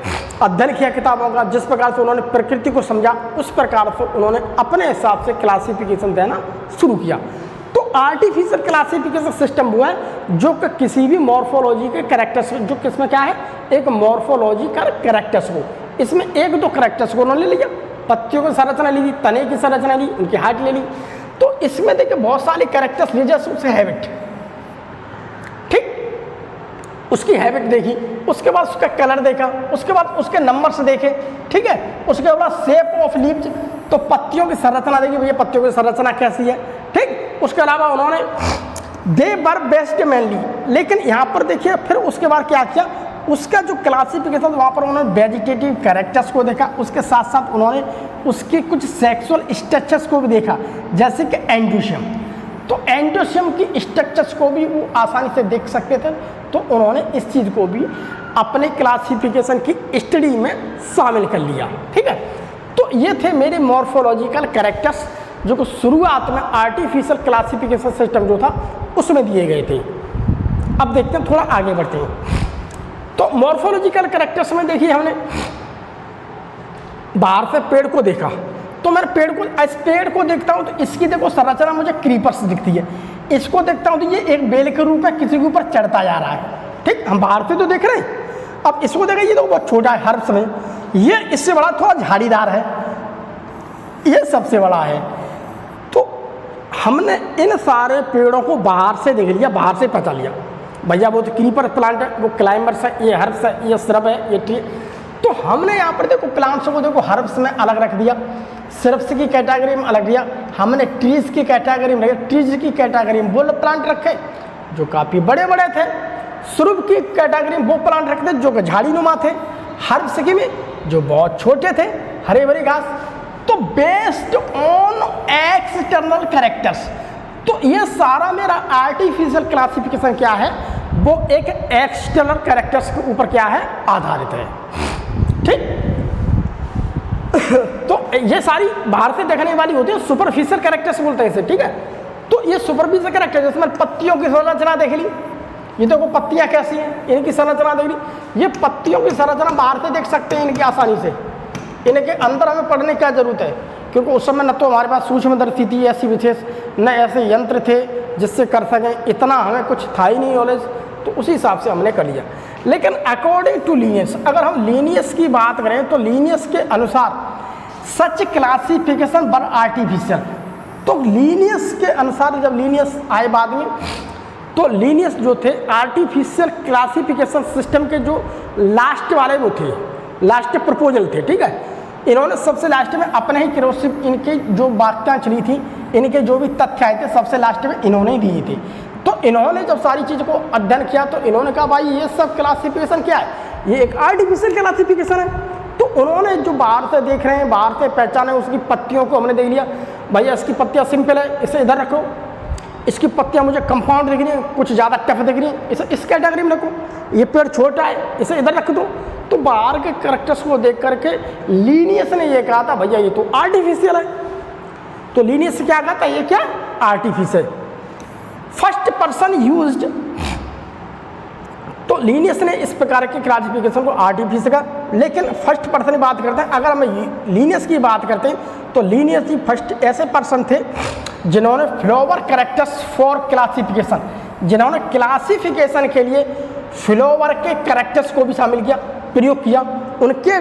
अध्ययन किया किताबों का, जिस प्रकार से उन्होंने प्रकृति को समझा, उस प्रकार से उन्होंने अपने हिसाब से क्लासिफिकेशन देना शुरू किया। तो आर्टिफिशियल क्लासिफिकेशन सिस्टम वो है जो कि किसी भी मॉर्फोलॉजी के कैरेक्टर्स, जो किसमें क्या है, एक मॉर्फोलॉजिकल कैरेक्टर्स को, इसमें 1-2 कैरेक्टर्स को उन्होंने ले लिया, पत्तियों की संरचना ली, तने की संरचना ली, उनकी हाइट ले ली। तो इसमें देखिए बहुत सारे कैरेक्टर्स ले, जैसे उससे हैबिट, ठीक, उसकी हैबिट देखी, उसके बाद उसका कलर देखा, उसके बाद उसके नंबर्स देखे, ठीक है, उसके बाद शेप ऑफ लीव्स, तो पत्तियों की संरचना देखी, भैया पत्तियों की संरचना कैसी है, ठीक। उसके अलावा उन्होंने दे वर बेस्ट मेनली, लेकिन यहाँ पर देखिए फिर उसके बाद क्या किया, उसका जो क्लासिफिकेशन वहाँ पर उन्होंने वेजिटेटिव कैरेक्टर्स को देखा, उसके साथ साथ उन्होंने उसके कुछ सेक्सुअल स्ट्रक्चर्स को भी देखा, जैसे कि एंडोशियम। तो एंडोशियम की स्ट्रक्चर्स को भी वो आसानी से देख सकते थे, तो उन्होंने इस चीज़ को भी अपने क्लासिफिकेशन की स्टडी में शामिल कर लिया, ठीक है। तो ये थे मेरे मॉर्फोलॉजिकल कैरेक्टर्स जो कि शुरुआत में आर्टिफिशियल क्लासिफिकेशन सिस्टम जो था उसमें दिए गए थे। अब देखते हैं, थोड़ा आगे बढ़ते हैं। तो मॉर्फोलॉजिकल कैरेक्टर्स में देखिए हमने बाहर से पेड़ को देखा, तो मैं इस पेड़ को देखता हूँ तो इसकी देखो संरचना मुझे क्रीपर्स दिखती है, इसको देखता हूँ तो ये एक बेल के रूप में किसी के ऊपर चढ़ता जा रहा है, ठीक, हम बाहर से तो देख रहे हैं। अब इसको देखा, ये तो बहुत छोटा है हर्ब्स में, ये इससे बड़ा थोड़ा झाड़ीदार है, ये सबसे बड़ा है। तो हमने इन सारे पेड़ों को बाहर से देख लिया, बाहर से पता लिया, भैया वो तो क्रीपर प्लांट है, वो क्लाइंबर्स है, ये हर्ब्स है, ये श्रब है, ये ट्री। तो हमने यहाँ पर देखो प्लांट्स को देखो हर्ब्स में अलग रख दिया, श्रब्स की कैटेगरी में अलग दिया, हमने ट्रीज की कैटेगरी में रखे, ट्रीज की कैटेगरी में वो प्लांट रखे जो काफ़ी बड़े बड़े थे, श्रुब की कैटेगरी में वो प्लांट रखते जो कि झाड़ीनुमा थे, हर्ब्स की में जो बहुत छोटे थे, हरे भरे घास। तो बेस्ड ऑन एक्सटर्नल कैरेक्टर्स, तो ये सारा मेरा आर्टिफिशियल क्लासिफिकेशन क्या है, वो एक एक्सटर्नल कैरेक्टर्स के ऊपर क्या है, आधारित है, ठीक। तो ये सारी बाहर से देखने वाली होती है, सुपरफिशियल कैरेक्टर्स बोलते हैं इसे, ठीक है। तो ये सुपरफिशियल कैरेक्टर, जैसे मैंने पत्तियों की संरचना देख ली, ये देखो पत्तियां कैसी हैं, इनकी संरचना देख ली, ये पत्तियों की संरचना बाहर से देख सकते हैं इनकी आसानी से, इनके अंदर हमें पढ़ने की क्या जरूरत है, क्योंकि उस समय न तो हमारे पास सूक्ष्मदर्शी थी ऐसी विशेष, न ऐसे यंत्र थे जिससे कर सकें, इतना हमें कुछ था ही नहीं नॉलेज, तो उसी हिसाब से हमने कर लिया। लेकिन अकॉर्डिंग टू लीनियस, अगर हम लीनियस की बात करें तो लीनियस के अनुसार सच क्लासिफिकेशन वर आर्टिफिशियल। तो लीनियस के अनुसार, जब लीनियस आए बाद में, तो लीनियस जो थे आर्टिफिशियल क्लासिफिकेशन सिस्टम के जो लास्ट वाले वो थे, लास्ट प्रपोजल थे, ठीक है। इन्होंने सबसे लास्ट में अपने ही क्रोसिव इनकी जो बातें चली थी, इनके जो भी तथ्य आए थे सबसे लास्ट में इन्होंने ही दिए थे। तो इन्होंने जब सारी चीज़ को अध्ययन किया तो इन्होंने कहा भाई ये सब क्लासिफिकेशन क्या है, ये एक आर्टिफिशियल क्लासिफिकेशन है। तो उन्होंने जो बाहर से देख रहे हैं, बाहर से पहचाने, उसकी पत्तियों को हमने देख लिया, भैया इसकी पत्तियाँ सिंपल है, इसे इधर रखो, इसकी पत्तियाँ मुझे कंपाउंड दिख रही हैं, कुछ ज़्यादा टफ दिख रही हैं, इसे इस कैटेगरी में रखो, ये पेड़ छोटा है, इसे इधर रख दो। तो बाहर के कैरेक्टर्स को देख करके लीनियस ने ये कहा था भैया ये तो आर्टिफिशियल है। तो लीनियस क्या कहा था, ये क्या आर्टिफिशियल। फर्स्ट पर्सन यूज्ड, तो लीनियस ने इस प्रकार के क्लासिफिकेशन को आर्टिफिशियल का, लेकिन फर्स्ट पर्सन की बात करते हैं, अगर हम लीनियस की बात करते हैं तो लीनियस ही फर्स्ट ऐसे पर्सन थे जिन्होंने फ्लोवर कैरेक्टर्स फॉर क्लासिफिकेशन, जिन्होंने क्लासिफिकेशन के लिए फ्लोवर के कैरेक्टर्स को भी शामिल किया, प्रयोग किया, उनके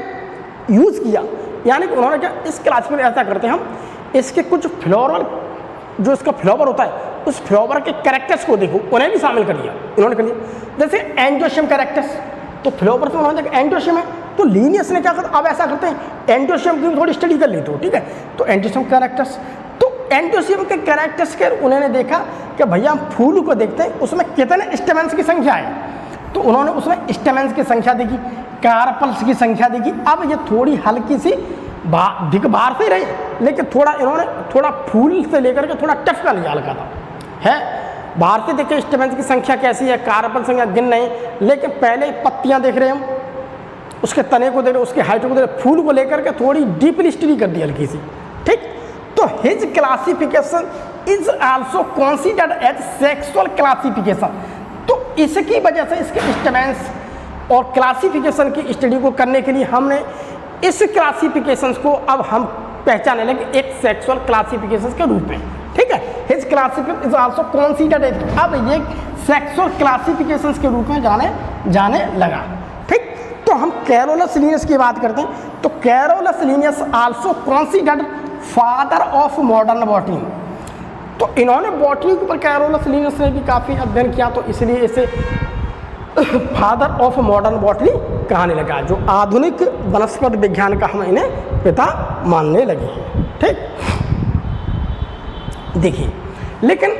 यूज़ किया। यानी कि उन्होंने क्या, इस क्लासिफिकेशन ऐसा करते हैं हम, इसके कुछ फ्लोरल जो इसका फ्लावर होता है उस फ्लावर के कैरेक्टर्स को देखो, उन्हें भी शामिल कर लिया इन्होंने कर लिया। जैसे एंडोशियम कैरेक्टर्स, तो फ्लावर से उन्होंने देखा एंडोशियम है, तो लीनियस ने क्या करता, अब ऐसा करते हैं एंडोशियम की थोड़ी स्टडी कर लेते हो, ठीक है। तो एंडोशियम कैरेक्टर्स, तो एंडोशियम के कैरेक्टर्स के उन्होंने देखा कि भैया हम फूल को देखते हैं उसमें कितने स्टेमेंस की संख्या है, तो उन्होंने उसमें स्टेमेंस की संख्या देखी, कार्पल्स की संख्या देखी। अब ये थोड़ी हल्की सी दिख बाहर से रही, लेकिन थोड़ा इन्होंने थोड़ा फूल से लेकर के थोड़ा टफ का लिया हल्का था, है बाहर से देखे स्टेमेंस की संख्या कैसी है, कार्पल संख्या गिन नहीं, लेकिन पहले पत्तियां देख रहे हैं हम, उसके तने को देख रहे, उसके हाइट को देख रहे, फूल को लेकर के थोड़ी डीपली स्टडी कर दी हल्की सी, ठीक। तो his classification is also considered as sexual classification. तो इसकी वजह से इसके स्टेमेंस और क्लासिफिकेशन की स्टडी को करने के लिए हमने इस क्लासिफिकेशंस को अब हम पहचानने लगे एक सेक्सुअल क्लासिफिकेशंस के रूप में, ठीक है। His classification is also considered as, अब ये सेक्सुअल क्लासिफिकेशंस के रूप में जाने लगा, ठीक। तो हम कैरोलस लीनियस की बात करते हैं, तो Carolus Linnaeus also considered father of modern botany. तो इन्होंने बॉटनी के ऊपर कैरोलस लीनियस ने भी काफ़ी अध्ययन किया, तो इसलिए इसे फादर ऑफ मॉडर्न बॉटनी कहने लगा, जो आधुनिक वनस्पति विज्ञान का हम इन्हें पिता मानने लगे हैं, ठीक। देखिए, लेकिन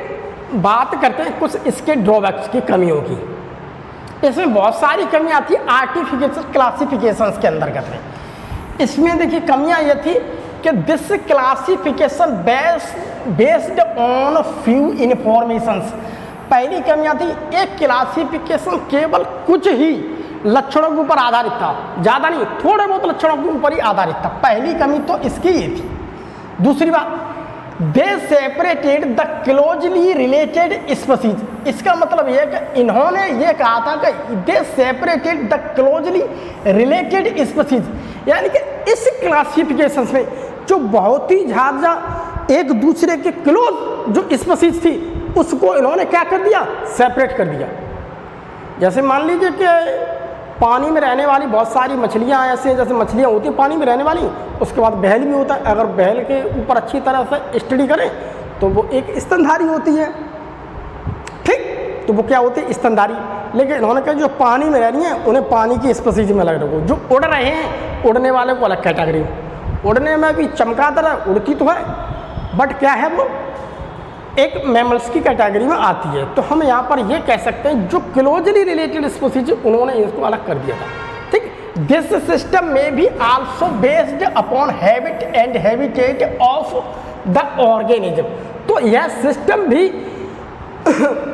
बात करते हैं कुछ इसके ड्रॉबैक्स की, कमियों की। इसमें बहुत सारी कमियां आती है आर्टिफिशियल क्लासिफिकेशंस के अंतर्गत में। इसमें देखिए कमियां ये थी कि this classification based on few informations. पहली कमियां थी, एक क्लासिफिकेशन केवल कुछ ही लक्षणों के ऊपर आधारित था, ज़्यादा नहीं, थोड़े बहुत लक्षणों के ऊपर ही आधारित था। पहली कमी तो इसकी ये थी। दूसरी बात, दे separated the closely related species. इसका मतलब यह है कि इन्होंने ये कहा था कि दे separated the closely related species, यानी कि इस क्लासिफिकेशन में जो बहुत ही ज़्यादा एक दूसरे के क्लोज जो स्पीसीज थी उसको इन्होंने क्या कर दिया, सेपरेट कर दिया। जैसे मान लीजिए कि पानी में रहने वाली बहुत सारी मछलियाँ ऐसे, जैसे मछलियाँ होती हैं पानी में रहने वाली, उसके बाद बहल भी होता है। अगर बहल के ऊपर अच्छी तरह से स्टडी करें तो वो एक स्तनधारी होती है, ठीक। तो वो क्या होती है, स्तनधारी। लेकिन इन्होंने कहा जो पानी में रह रही हैं उन्हें पानी की स्पीसीज में लग रखो, जो उड़ रहे हैं उड़ने वाले को अलग कैटेगरी। उड़ने में भी चमगादड़ उड़ती तो है, बट क्या है वो एक मैमल्स की कैटेगरी में आती है। तो हम यहाँ पर ये कह सकते हैं जो क्लोजली रिलेटेड स्पीसीज उन्होंने इसको अलग कर दिया था, ठीक। दिस सिस्टम में भी also based upon habit and habitat of the organism. तो यह सिस्टम भी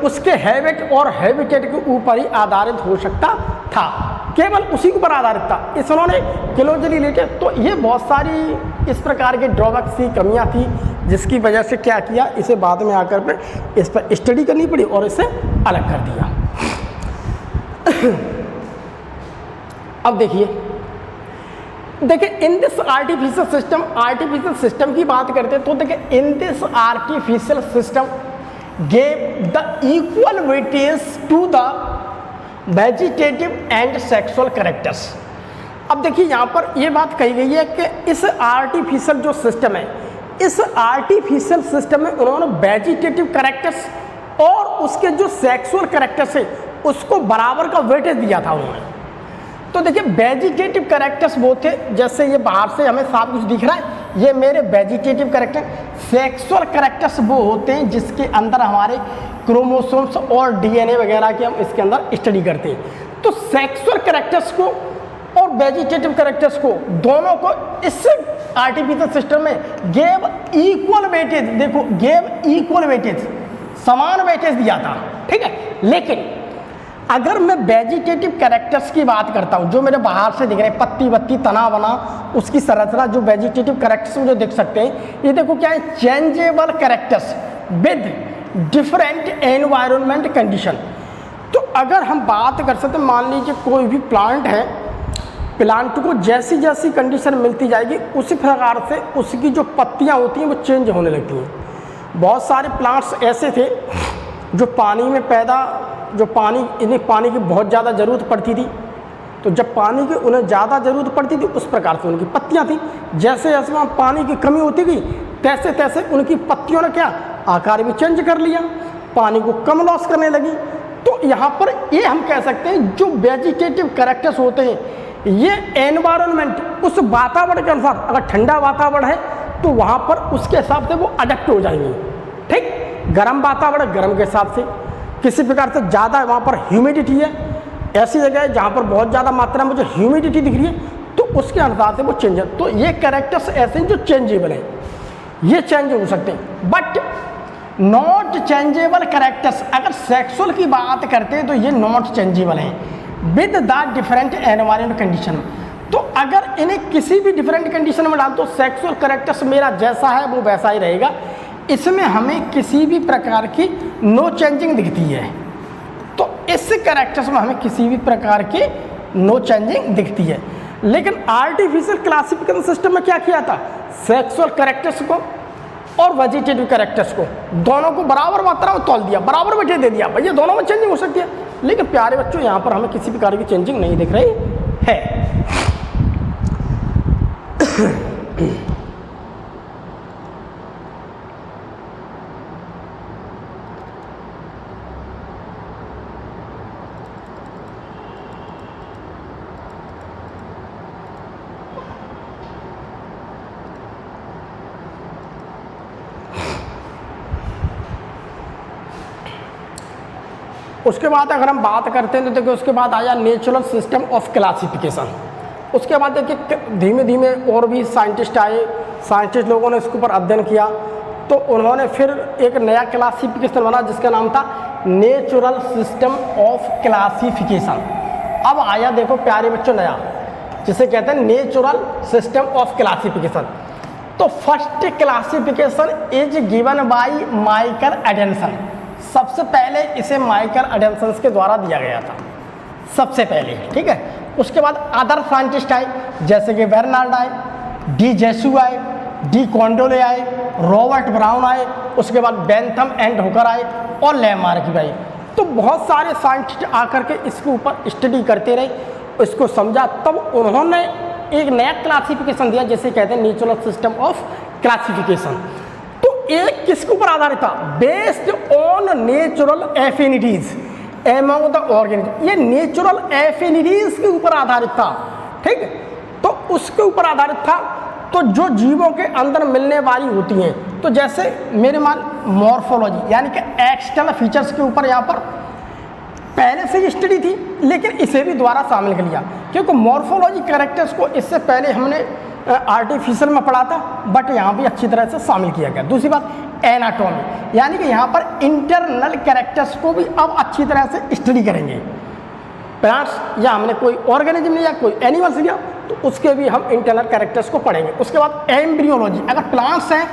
उसके हैबिट और हैबिटेट के ऊपर ही आधारित हो सकता था, केवल उसी के ऊपर आधारित था। इस उन्होंने क्लोजली रिलेटेड, तो ये बहुत सारी इस प्रकार के ड्रॉबैक्स की कमियां थी, जिसकी वजह से क्या किया, इसे बाद में आकर पे इस पर स्टडी करनी पड़ी और इसे अलग कर दिया। अब देखिए इन दिस आर्टिफिशियल सिस्टम की बात करते हैं, तो देखिए in this artificial system gave the equal weightage to the vegetative and sexual characters। अब देखिए यहाँ पर ये बात कही गई है कि इस आर्टिफिशियल जो सिस्टम है, इस आर्टिफिशियल सिस्टम में उन्होंने वेजिटेटिव कैरेक्टर्स और उसके जो सेक्सुअल कैरेक्टर्स है उसको बराबर का वेटेज दिया था उन्होंने। तो देखिए वेजिटेटिव कैरेक्टर्स वो थे, जैसे ये बाहर से हमें सब कुछ दिख रहा है, ये मेरे वेजिटेटिव कैरेक्टर। सेक्सुअल कैरेक्टर्स वो होते हैं जिसके अंदर हमारे क्रोमोसोम्स और डीएनए वगैरह की हम इसके अंदर स्टडी करते हैं। तो सेक्सुअल कैरेक्टर्स को और वेजिटेटिव कैरेक्टर्स को दोनों को इस आर्टिफिशियल सिस्टम में गेव इक्वल वेटेज, देखो गेव इक्वल वेटेज, समान वेटेज दिया था, ठीक है। लेकिन अगर मैं वेजिटेटिव कैरेक्टर्स की बात करता हूँ, जो मेरे बाहर से दिख रहे हैं, पत्ती वत्ती तना वना, उसकी संरचना, जो वेजिटेटिव कैरेक्टर्स मुझे दिख सकते हैं, ये देखो क्या है, changeable characters with different environment condition. तो अगर हम बात कर सकते हैं, मान लीजिए कोई भी प्लांट है, प्लांट को जैसी जैसी कंडीशन मिलती जाएगी उसी प्रकार से उसकी जो पत्तियाँ होती हैं वो चेंज होने लगती हैं। बहुत सारे प्लांट्स ऐसे थे जो पानी में इन्हें पानी की बहुत ज़्यादा ज़रूरत पड़ती थी, तो जब पानी की उन्हें ज़्यादा ज़रूरत पड़ती थी उस प्रकार से उनकी पत्तियाँ थी। जैसे जैसे वहाँ पानी की कमी होती गई तैसे तैसे उनकी पत्तियों ने क्या आकार भी चेंज कर लिया, पानी को कम लॉस करने लगी। तो यहाँ पर ये हम कह सकते हैं जो वेजिटेटिव कैरेक्टर्स होते हैं ये एनवायरनमेंट, उस वातावरण के अनुसार, अगर ठंडा वातावरण है तो वहाँ पर उसके हिसाब से वो अडेप्ट हो जाएंगे, ठीक। गर्म वातावरण गर्म के हिसाब से, किसी प्रकार से ज़्यादा वहाँ पर ह्यूमिडिटी है, ऐसी जगह है जहाँ पर बहुत ज़्यादा मात्रा में जो ह्यूमिडिटी दिख रही है तो उसके अनुसार से वो चेंज है। तो ये कैरेक्टर्स ऐसे हैं जो चेंजेबल हैं, ये चेंज हो सकते हैं, बट नॉट चेंजेबल कैरेक्टर्स अगर सेक्सुअल की बात करते हैं तो ये नॉट चेंजेबल हैं with the different environment condition. तो अगर इन्हें किसी भी डिफरेंट कंडीशन में डाल तो सेक्सुअल कैरेक्टर्स मेरा जैसा है वो वैसा ही रहेगा, इसमें हमें किसी भी प्रकार की नो चेंजिंग दिखती है। तो इस कैरेक्टर्स में हमें किसी भी प्रकार की नो चेंजिंग दिखती है। लेकिन आर्टिफिशियल क्लासिफिकेशन सिस्टम में क्या किया था, सेक्सुअल कैरेक्टर्स को और वेजिटेटिव कैरेक्टर्स को दोनों को बराबर मात्रा में तौल दिया, बराबर बैठे दे दिया, भैया दोनों में चेंजिंग हो सकती है। लेकिन प्यारे बच्चों यहाँ पर हमें किसी प्रकार की चेंजिंग नहीं दिख रही है। उसके बाद अगर हम बात करते हैं तो देखिए उसके बाद आया नेचुरल सिस्टम ऑफ क्लासिफिकेशन। उसके बाद देखिए धीमे धीमे और भी साइंटिस्ट आए, साइंटिस्ट लोगों ने इसके ऊपर अध्ययन किया तो उन्होंने फिर एक नया क्लासिफिकेशन बना जिसका नाम था नेचुरल सिस्टम ऑफ क्लासिफिकेशन। अब आया देखो प्यारे बच्चों नया, जिसे कहते हैं नेचुरल सिस्टम ऑफ क्लासिफिकेशन। तो first classification is given by Michael Adanson. सबसे पहले इसे माइकल एडेंसन के द्वारा दिया गया था सबसे पहले, ठीक है। उसके बाद अदर साइंटिस्ट आए जैसे कि बेर्नार्ड आए, डी जेसू आए, डी कॉन्डोले आए, रॉबर्ट ब्राउन आए, उसके बाद बेंथम एंड हुकर आए और लैमार्क भी आए। तो बहुत सारे साइंटिस्ट आकर के इसके ऊपर स्टडी करते रहे, इसको समझा, तब उन्होंने एक नया क्लासिफिकेशन दिया जिसे कहते हैं नेचुरल सिस्टम ऑफ क्लासिफिकेशन। एक किसके ऊपर आधारित था, based on natural affinities among the organism. ये नेचुरल एफिनिटीज के ऊपर आधारित था, ठीक। तो उसके ऊपर आधारित था तो जो जीवों के अंदर मिलने वाली होती हैं, तो जैसे मेरे मान मॉर्फोलॉजी यानी कि एक्सटर्नल फीचर्स के ऊपर यहाँ पर पहले से ही स्टडी थी लेकिन इसे भी दोबारा शामिल कर लिया, क्योंकि मॉर्फोलॉजी कैरेक्टर्स को इससे पहले हमने आर्टिफिशियल में पढ़ा था बट यहाँ भी अच्छी तरह से शामिल किया गया। दूसरी बात एनाटॉमी, यानी कि यहाँ पर इंटरनल कैरेक्टर्स को भी अब अच्छी तरह से स्टडी करेंगे। प्लांट्स या हमने कोई ऑर्गेनिज्म लिया, कोई एनिमल्स लिया, तो उसके भी हम इंटरनल कैरेक्टर्स को पढ़ेंगे। उसके बाद एम्ब्रियोलॉजी, अगर प्लांट्स हैं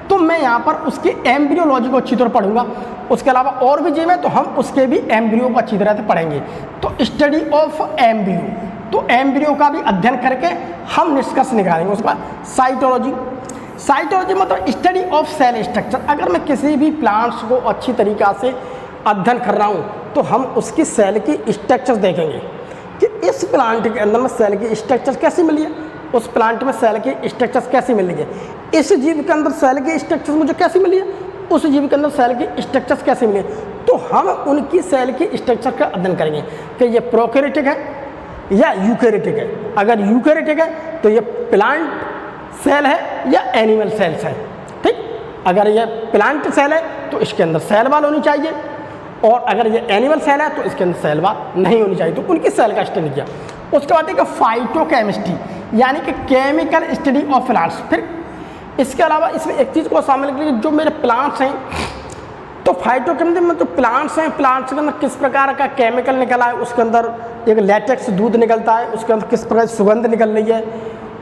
तो मैं यहाँ पर उसके एम्ब्रियोलॉजी को अच्छी तरह पढ़ूंगा। उसके अलावा और भी जीव हैं तो हम उसके भी एम्ब्रियो को अच्छी तरह से पढ़ेंगे। तो स्टडी ऑफ एम्ब्रियो, तो एम्ब्रियो का भी अध्ययन करके हम निष्कर्ष निकालेंगे। उसके बाद साइटोलॉजी, साइटोलॉजी मतलब स्टडी ऑफ सेल स्ट्रक्चर। अगर मैं किसी भी प्लांट्स को अच्छी तरीक़ा से अध्ययन कर रहा हूँ तो हम उसकी सेल की स्ट्रक्चर्स देखेंगे कि इस प्लांट के अंदर में सेल की स्ट्रक्चर कैसी मिली है, उस प्लांट में सेल की स्ट्रक्चर्स कैसी मिली है, इस जीव के अंदर सेल की स्ट्रक्चर्स मुझे कैसी मिली है, उस जीव के अंदर सेल की स्ट्रक्चर्स कैसी मिली है। हम उनकी सेल की स्ट्रक्चर का अध्ययन करेंगे कि ये प्रोकैरियोटिक है या यूकैरियोटिक है। अगर यूकैरियोटिक है तो ये प्लांट सेल है या एनिमल सेल्स है। ठीक, अगर ये प्लांट सेल है तो इसके अंदर सेल वॉल होनी चाहिए, और अगर ये एनिमल सेल है तो इसके अंदर सेल वॉल नहीं होनी चाहिए। तो उनकी सेल का स्टडी किया। उसके बाद एक फाइटोकेमिस्ट्री यानी कि केमिकल स्टडी ऑफ प्लांट्स। फिर इसके अलावा इसमें एक चीज़ को शामिल करिए, जो मेरे प्लांट्स हैं तो फाइटोकेमिस्ट्री में तो प्लांट्स हैं, प्लांट्स के अंदर किस प्रकार का केमिकल निकला है, उसके अंदर एक लैटेक्स दूध निकलता है, उसके अंदर किस प्रकार सुगंध निकल रही है,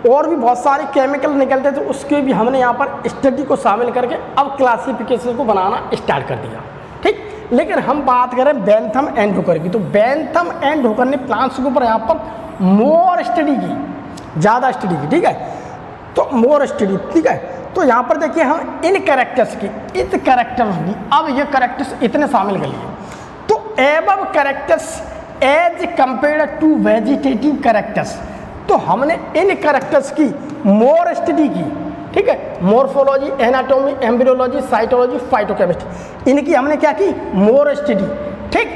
और भी बहुत सारे केमिकल निकलते हैं। तो उसके भी हमने यहाँ पर स्टडी को शामिल करके अब क्लासिफिकेशन को बनाना स्टार्ट कर दिया। ठीक, लेकिन हम बात करें बेंथम एंड हुकर की, तो बेंथम एंड हुकर ने प्लांट्स के ऊपर यहाँ पर मोर स्टडी की, ज़्यादा स्टडी की। ठीक है, तो मोर स्टडी। ठीक है, तो यहाँ पर देखिए हम इन कैरेक्टर्स की, इस कैरेक्टर्स की, अब ये कैरेक्टर्स इतने शामिल कर लिए। तो above characters as compared to vegetative characters, तो हमने इन कैरेक्टर्स की मोर स्टडी की। ठीक है, morphology, anatomy, embryology, cytology, phytochemistry, इनकी हमने क्या की, मोर स्टडी। ठीक,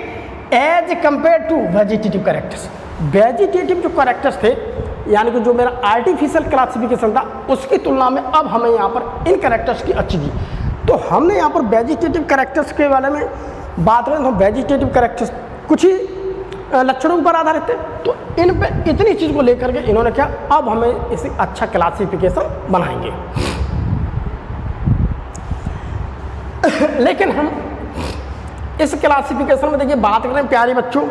as compare to vegetative characters. Vegetative जो कैरेक्टर्स थे यानी कि जो मेरा आर्टिफिशियल क्लासिफिकेशन था उसकी तुलना में अब हमें यहाँ पर इन कैरेक्टर्स की अच्छी की। तो हमने यहाँ पर वेजिटेटिव कैरेक्टर्स के बारे में बात करें तो वेजिटेटिव कैरेक्टर्स कुछ ही लक्षणों पर आधारित थे। तो इन पे इतनी चीज़ को लेकर के इन्होंने क्या, अब हमें इसे अच्छा क्लासिफिकेशन बनाएंगे। लेकिन हम इस क्लासिफिकेशन में देखिए बात करें प्यारे बच्चों,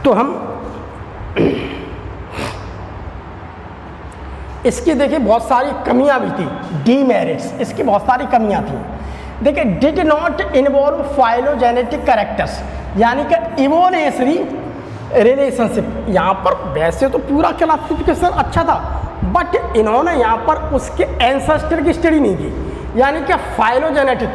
तो हम इसकी देखिए बहुत सारी कमियां भी थी, डीमेरिट्स, इसकी बहुत सारी कमियां थी। देखिए did not involve phylogenetic characters यानी कि इवोल्यूशनरी रिलेशनशिप। यहाँ पर वैसे तो पूरा क्लासिफिकेशन अच्छा था, बट इन्होंने यहाँ पर उसके एंसेस्टर की स्टडी नहीं की, यानी कि फाइलोजेनेटिक।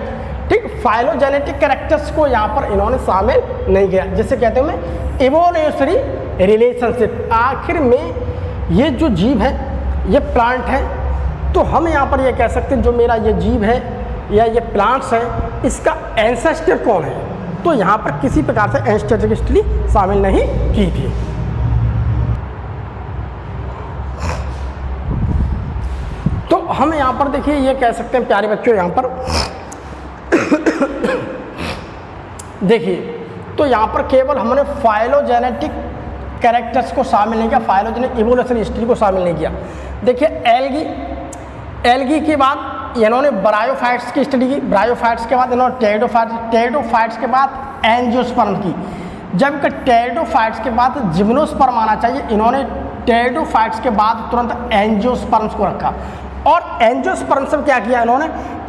ठीक, फाइलोजेनेटिक कैरेक्टर्स को यहाँ पर इन्होंने शामिल नहीं किया, जिसे कहते हैं इवोल्यूशनरी रिलेशनशिप। आखिर में ये जो जीव है, ये प्लांट है, तो हम यहाँ पर ये कह सकते हैं जो मेरा ये जीव है या ये प्लांट्स है, इसका एंसेस्टर कौन है। तो यहाँ पर किसी प्रकार से एंसेस्टर की स्टडी शामिल नहीं की थी। तो हम यहाँ पर देखिए ये कह सकते हैं प्यारे बच्चों, यहाँ पर देखिए तो यहाँ पर केवल हमने फाइलोजेनेटिक कैरेक्टर्स को शामिल नहीं किया, फाइलोजेनेटिक इवोल्यूशनरी हिस्ट्री को शामिल नहीं किया। देखिए एल्गी के बाद इन्होंने ब्रायोफाइट्स की स्टडी की, ब्रायोफाइट्स के बाद इन्होंने टेरिडोफाइट्स के बाद एंजियोस्पर्म की, जबकि टेरिडोफाइट्स के बाद जिम्नोस्पर्म आना चाहिए, इन्होंने टेरिडोफाइट्स के बाद तुरंत एंजियोस्पर्म्स को रखा। और एंजियोस्पर्म से क्या किया इन्होंने,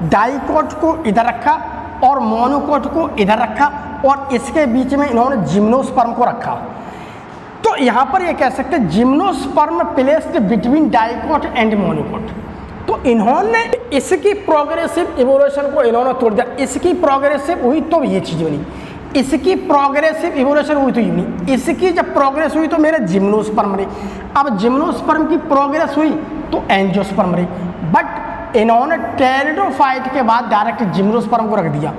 डाइकोट को इधर रखा और मोनोकोट को इधर रखा, और इसके बीच में इन्होंने जिम्नोस्पर्म को रखा। तो यहाँ पर ये कह सकते हैं gymnosperm placed between dicot and monocot. तो इन्होंने इसकी प्रोग्रेसिव इवोल्यूशन को इन्होंने तोड़ दिया। इसकी प्रोग्रेसिव हुई तो ये चीज़ बनी, इसकी प्रोग्रेसिव इवोल्यूशन हुई तो ये बनी, इसकी जब प्रोग्रेस हुई तो मेरे जिम्नोस्पर्म रही। अब जिम्नोस्पर्म की प्रोग्रेस हुई तो एंजियोस्पर्म रही, बट इन्होंने टेरिडोफाइट के बाद डायरेक्ट जिम्नोस्पर्म को रख दिया।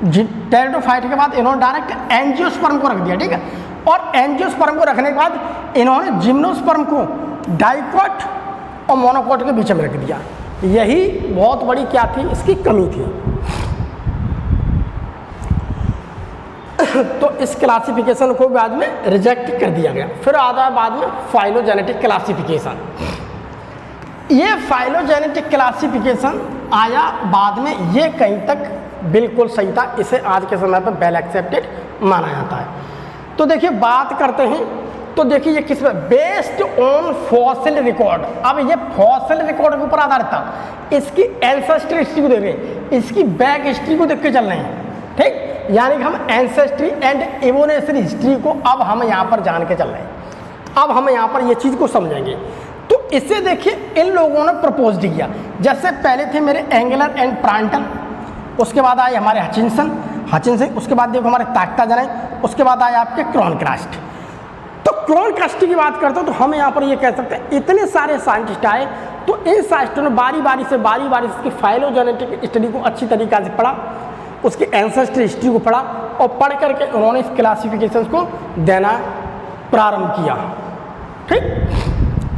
टेरिडोफाइट के बाद इन्होंने डायरेक्ट एंजियोस्पर्म को रख दिया। ठीक है, और एंजियोस्पर्म को रखने के बाद इन्होंने जिम्नोस्पर्म को डाइकोट और मोनोकोट के बीच में रख दिया। यही बहुत बड़ी क्या थी, इसकी कमी थी। तो इस क्लासिफिकेशन को बाद में रिजेक्ट कर दिया गया। फिर आता है बाद में फाइलोजेनेटिक क्लासिफिकेशन। ये फाइलोजेनेटिक क्लासिफिकेशन आया बाद में, ये कहीं तक बिल्कुल सही था, इसे आज के समय पर वेल एक्सेप्टेड माना जाता है। तो देखिए बात करते हैं, तो देखिए ये किस में, बेस्ड ऑन फॉसिल रिकॉर्ड। अब ये फॉसिल रिकॉर्ड के ऊपर आधारित था, इसकी एंसेस्ट्री हिस्ट्री को देख रहे हैं, इसकी बैक हिस्ट्री को देख के चल रहे हैं। ठीक, यानी कि हम एंसेस्ट्री एंड इवोल्यूशनरी हिस्ट्री को अब हम यहाँ पर जान के चल रहे हैं। अब हम यहाँ पर ये चीज़ को समझेंगे। तो इसे देखिए इन लोगों ने प्रपोज किया, जैसे पहले थे मेरे एंगलर एंड प्रांटल, उसके बाद आए हमारे हचिंसन, उसके बाद देखो हमारे ताक्ताजने, उसके बाद आए आपके क्रोनक्रास्ट। तो क्रोनक्रास्ट की बात करते हो तो हम यहाँ पर ये कह सकते हैं इतने सारे साइंटिस्ट आए, तो इन साइंटिस्टों ने बारी बारी से इसकी फाइलोजेनेटिक स्टडी को अच्छी तरीक़ा से पढ़ा, उसकी एंसेस्ट्री हिस्ट्री को पढ़ा, और पढ़ करके उन्होंने इस क्लासिफिकेशन को देना प्रारंभ किया। ठीक,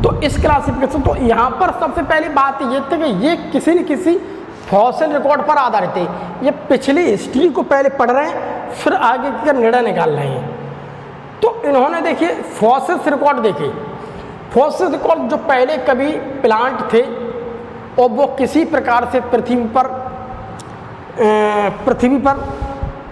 तो इस क्लासिफिकेशन, तो यहाँ पर सबसे पहली बात ये थी कि ये किसी न किसी फॉसिल रिकॉर्ड पर आधारित है। ये पिछली हिस्ट्री को पहले पढ़ रहे हैं, फिर आगे का निर्णय निकाल रहे हैं। तो इन्होंने देखिए फॉसिल्स रिकॉर्ड देखे, फॉसिल रिकॉर्ड जो पहले कभी प्लांट थे और वो किसी प्रकार से पृथ्वी पर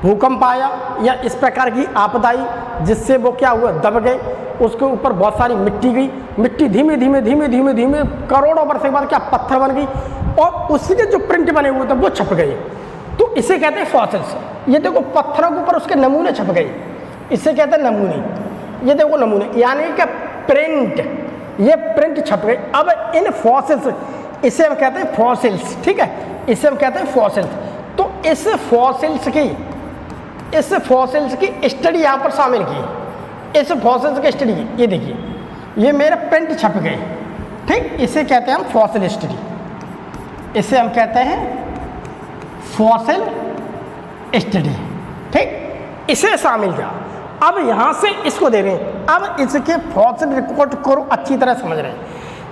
भूकंप आया या इस प्रकार की आपदा आई जिससे वो क्या हुआ, दब गए, उसके ऊपर बहुत सारी मिट्टी गई, मिट्टी धीमे धीमे धीमे धीमे धीमे करोड़ों वर्ष के बाद क्या पत्थर बन गई और उसके जो प्रिंट बने हुए थे वो छप गए। तो इसे कहते हैं फॉसिल्स। ये देखो पत्थरों के ऊपर उसके नमूने छप गए, इसे कहते हैं नमूने। ये देखो नमूने यानी कि प्रिंट, ये प्रिंट छप गए। अब इन फॉसिल्स, इसे हम कहते हैं फॉसिल्स, ठीक है, इसे हम कहते हैं फॉसिल्स। तो इस फॉसिल्स की स्टडी यहाँ पर शामिल की, इस फॉसिल्स की स्टडी। ये देखिए ये मेरे प्रिंट छप गए, ठीक, इसे कहते हैं हम फॉसिल स्टडी, इसे हम कहते हैं फॉसिल स्टडी। ठीक, इसे शामिल किया। अब यहाँ से इसको दे रहे हैं, अब इसके फॉसिल रिकॉर्ड को अच्छी तरह समझ रहे हैं।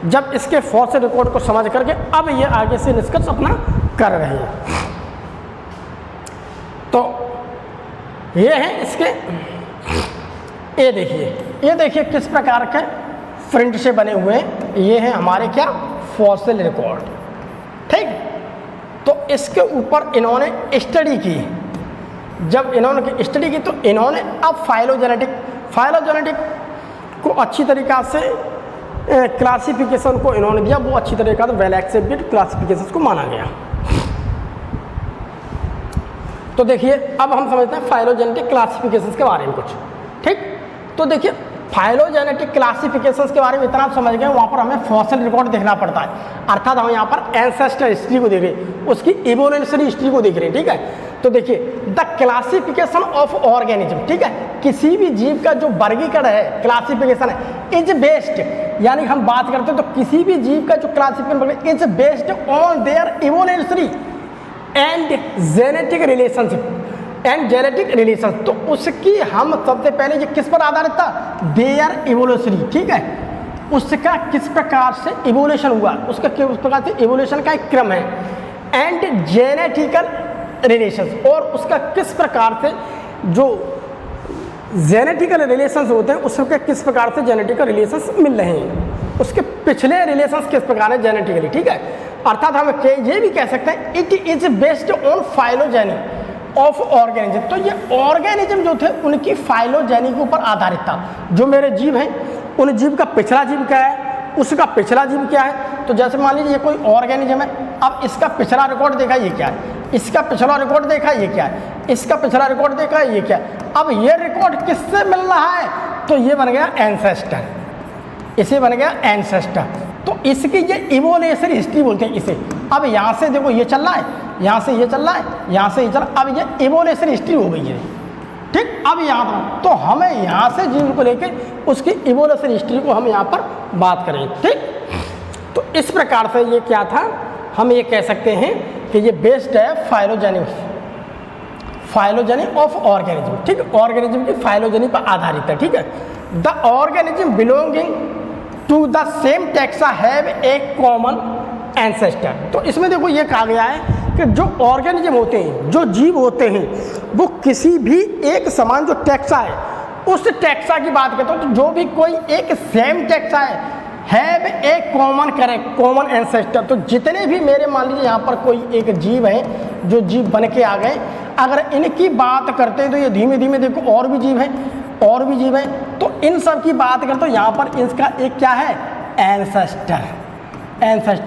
जब इसके फॉसिल रिकॉर्ड को समझ करके अब ये आगे से निष्कर्ष अपना कर रहे हैं। तो ये है इसके, ये देखिए किस प्रकार के प्रिंट से बने हुए हैं। ये हैं हमारे क्या, फॉसिल रिकॉर्ड। ठीक, तो इसके ऊपर इन्होंने स्टडी की। जब इन्होंने स्टडी की तो इन्होंने अब फाइलोजेनेटिक को अच्छी तरीक़ा से क्लासिफिकेशन को इन्होंने दिया, वो अच्छी तरीक़ा से वेल एक्सेप्टेड क्लासिफिकेशन को माना गया। तो देखिए अब हम समझते हैं फाइलोजेनेटिक क्लासिफिकेशंस के बारे में कुछ। ठीक, तो देखिए फाइलोजेनेटिक क्लासिफिकेशंस के बारे में इतना आप समझ गए, वहाँ पर हमें फॉसिल रिकॉर्ड देखना पड़ता है। अर्थात हम यहाँ पर एंसेस्टर हिस्ट्री को देख रहे हैं, उसकी इवोल्यूशनरी हिस्ट्री को देख रहे हैं। ठीक है, तो देखिए द क्लासिफिकेशन ऑफ ऑर्गेनिज्म, ठीक है, किसी भी जीव का जो वर्गीकरण है, क्लासिफिकेशन है, इज बेस्ड, यानी हम बात करते हैं तो किसी भी जीव का जो classification is based on their evolutionary and genetic relation. तो उसकी हम सबसे पहले ये किस पर आधारित था, देयर इवोल्यूशनरी। ठीक है, उसका किस प्रकार से इवोल्यूशन हुआ, उसका किस प्रकार से इवोल्यूशन का एक क्रम है, एंड जेनेटिकल रिलेशंस, और उसका किस प्रकार से जो जेनेटिकल रिलेशंस होते हैं उसके किस प्रकार से जेनेटिकल रिलेशंस मिल रहे हैं, उसके पिछले रिलेशंस किस प्रकार है जेनेटिकली। ठीक है, अर्थात हम ये भी कह सकते हैं it is based on phylogeny of organism. तो ये ऑर्गेनिज्म जो थे उनकी फाइलोजेनी के ऊपर आधारित था। जो मेरे जीव हैं उन जीव का पिछला जीव क्या है, उसका पिछला जीव क्या है। तो जैसे मान लीजिए ये कोई ऑर्गेनिज्म है, अब इसका पिछला रिकॉर्ड देखा ये क्या है, इसका पिछला रिकॉर्ड देखा ये क्या है, इसका पिछला रिकॉर्ड देखा ये क्या है। अब ये रिकॉर्ड किससे मिल रहा है, तो ये बन गया एंसेस्टर, इसे बन गया एंसेस्टर। तो इसकी ये इवोल्यूशनरी हिस्ट्री बोलते हैं इसे। अब यहाँ से देखो ये चल रहा है, यहाँ से ये चल रहा है, यहाँ से ये चल रहा है, अब ये इवोल्यूशनरी हिस्ट्री हो गई है। ठीक, अब यहाँ तो हमें यहाँ से जीव को लेके उसकी इवोल्यूशनरी हिस्ट्री को हम यहाँ पर बात करें। ठीक, तो इस प्रकार से ये क्या था, हम ये कह सकते हैं कि ये बेस्ड है फाइलोजेनी ऑफ ऑर्गेनिज्म। ठीक, ऑर्गेनिज्म की फाइलोजेनी पर आधारित है। ठीक है, the organism belonging to the same taxa have a common ancestor. तो इसमें देखो ये कहा गया है कि जो ऑर्गेनिज्म होते हैं, जो जीव होते हैं, वो किसी भी एक समान जो टैक्सा है उस टैक्सा की बात करते हो, तो जो भी कोई एक same taxa have a common ancestor. तो जितने भी मेरे मान लीजिए यहाँ पर कोई एक जीव है, जो जीव बन के आ गए, अगर इनकी बात करते हैं तो ये धीमे धीमे देखो और भी जीव हैं, और भी जीव हैं, तो इन सब की बात करते हो यहाँ पर इसका एक क्या है, एंसेस्टर।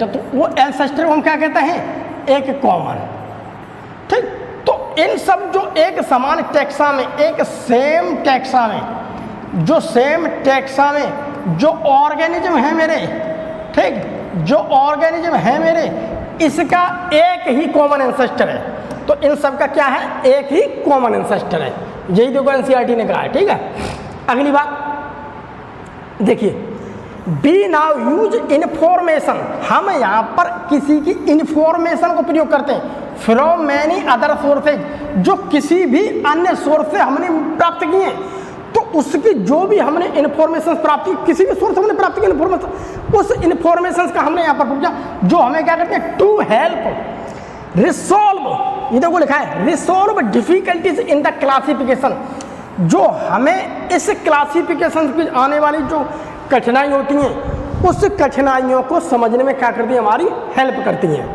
तो वो एंसेस्टर को हम क्या कहते हैं, एक कॉमन। ठीक, तो इन सब जो एक समान टैक्सा में, एक सेम टैक्सा में, जो सेम टैक्सा में जो ऑर्गेनिज्म है मेरे, ठीक, जो ऑर्गेनिज्म है मेरे, इसका एक ही कॉमन एंसेस्टर है। तो इन सब का क्या है, एक ही कॉमन एंसेस्टर है। यही देखो एनसीईआरटी ने कहा है। ठीक है, अगली बात देखिए, बी नाउ यूज इन्फॉर्मेशन। हम यहाँ पर किसी की इन्फॉर्मेशन को प्रयोग करते हैं फ्रॉम मैनी अदर सोर्सेज, जो किसी भी अन्य सोर्स से हमने प्राप्त किए हैं, तो उसकी जो भी हमने इन्फॉर्मेशन प्राप्त की, किसी भी सोर्स से हमने प्राप्त की इन्फॉर्मेशन, उस इन्फॉर्मेशन का हमने यहाँ पर पूछा, जो हमें क्या करते हैं, टू हेल्प रिसॉल्व, ये देखो लिखा है resolve difficulties in the classification, जो हमें इस क्लासिफिकेशन की आने वाली जो कठिनाई होती हैं, उस कठिनाइयों को समझने में क्या करती है, हमारी हेल्प करती हैं।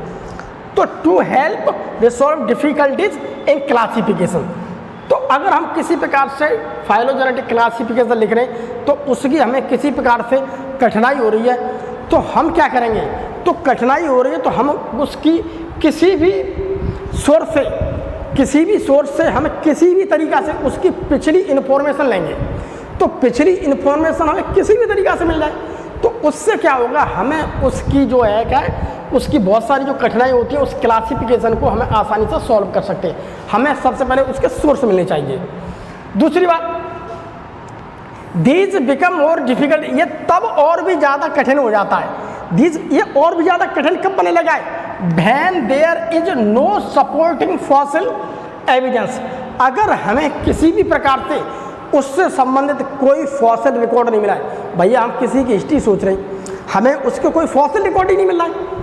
तो to help resolve difficulties in classification, तो अगर हम किसी प्रकार से फाइलोजेनेटिक क्लासिफिकेशन लिख रहे हैं, तो उसकी हमें किसी प्रकार से कठिनाई हो रही है, तो हम क्या करेंगे, तो कठिनाई हो रही है तो हम उसकी किसी भी सोर्स से हम किसी भी तरीक़ा से उसकी पिछली इन्फॉर्मेशन लेंगे। तो पिछली इन्फॉर्मेशन हमें किसी भी तरीक़ा से मिल जाए, तो उससे क्या होगा, हमें उसकी जो है क्या है, उसकी बहुत सारी जो कठिनाई होती है, उस क्लासिफिकेशन को हमें आसानी से सॉल्व कर सकते हैं। हमें सबसे पहले उसके सोर्स मिलने चाहिए। दूसरी बात, दीज बिकम मोर डिफिकल्ट, ये तब और भी ज़्यादा कठिन हो जाता है। दीज, ये और भी ज़्यादा कठिन कब बनने लगा है, when there is no supporting fossil evidence, अगर हमें किसी भी प्रकार से उससे संबंधित कोई फॉसिल रिकॉर्ड नहीं मिला है। भैया हम किसी की हिस्ट्री सोच रहे हैं, हमें उसके कोई फॉसिल रिकॉर्ड ही नहीं मिल रहा है।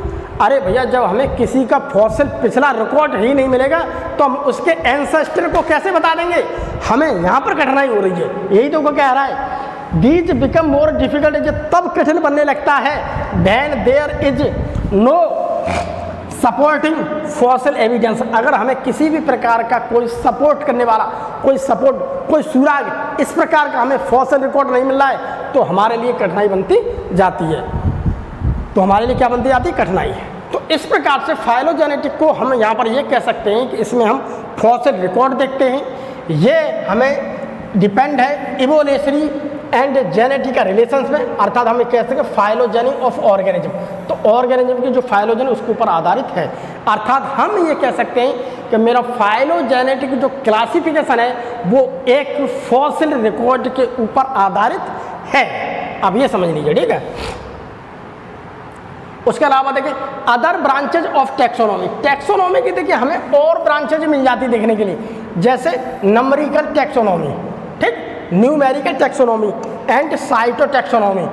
अरे भैया जब हमें किसी का फॉसिल पिछला रिकॉर्ड ही नहीं मिलेगा, तो हम उसके एंसेस्टर को कैसे बता देंगे, हमें यहाँ पर कठिनाई हो रही है। यही तो वो कह रहा है, दीज बिकम मोर डिफिकल्ट, जो तब कठिन बनने लगता है, when there is no supporting fossil evidence, अगर हमें किसी भी प्रकार का कोई सपोर्ट करने वाला, कोई सुराग, इस प्रकार का हमें फॉसिल रिकॉर्ड नहीं मिल रहा है, तो हमारे लिए कठिनाई बनती जाती है। तो हमारे लिए क्या बनती जाती है, कठिनाई है। तो इस प्रकार से फाइलोजेनेटिक को हम यहाँ पर ये कह सकते हैं कि इसमें हम फॉसिल रिकॉर्ड देखते हैं, ये हमें डिपेंड है इवोल्यूशनरी एंड जेनेटिक रिलेशंस में, अर्थात हम कह सकते हैं फाइलोजेनिक ऑफ ऑर्गेनिज्म, तो ऑर्गेनिज्म की जो फाइलोजेन उसके ऊपर आधारित है। अर्थात हम ये कह सकते हैं कि मेरा फाइलोजेनेटिक जो क्लासिफिकेशन है वो एक फॉसिल रिकॉर्ड के ऊपर आधारित है। अब ये समझ लीजिए, ठीक है। उसके अलावा देखिए other branches of taxonomy, taxonomy की देखिए हमें और ब्रांचेज मिल जाती देखने के लिए, जैसे नंबरिकल टैक्सोनॉमी, ठीक, numerical taxonomy and cytotaxonomy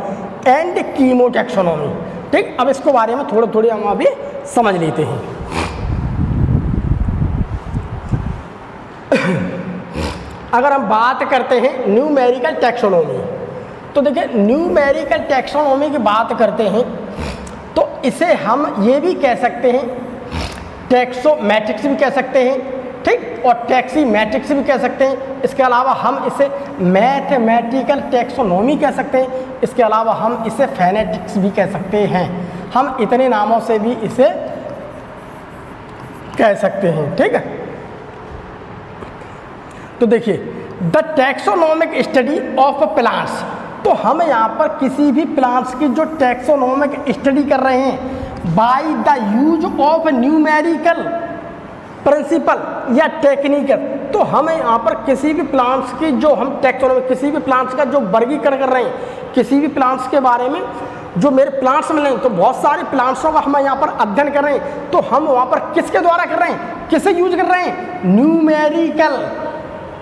and chemotaxonomy, ठीक। अब इसके बारे में थोड़ी हम अभी समझ लेते हैं। अगर हम बात करते हैं न्यूमेरिकल टैक्सोनॉमी, तो देखिए न्यूमेरिकल टैक्सोनॉमी की बात करते हैं तो इसे हम ये भी कह सकते हैं, टैक्सोमेट्रिक्स भी कह सकते हैं, ठीक, और टैक्सीमेट्रिक्स भी कह सकते हैं। इसके अलावा हम इसे मैथमेटिकल टैक्सोनॉमी कह सकते हैं, इसके अलावा हम इसे फेनेटिक्स भी कह सकते हैं। हम इतने नामों से भी इसे कह सकते हैं, ठीक है। तो देखिए the taxonomic study of plants, तो हम यहाँ पर किसी भी प्लांट्स की जो टैक्सोनॉमिक स्टडी कर रहे हैं by the use of numerical principle या टेक्निक, तो हमें यहाँ पर किसी भी प्लांट्स की जो हम टैक्सोनॉमी, किसी भी प्लांट्स का जो वर्गीकरण कर रहे हैं, किसी भी प्लांट्स के बारे में जो मेरे प्लांट्स मिल रहे हैं, तो बहुत सारे प्लांट्सों का हम यहाँ पर अध्ययन कर रहे हैं, तो हम वहाँ पर किसके द्वारा कर रहे हैं, किसे यूज कर रहे हैं,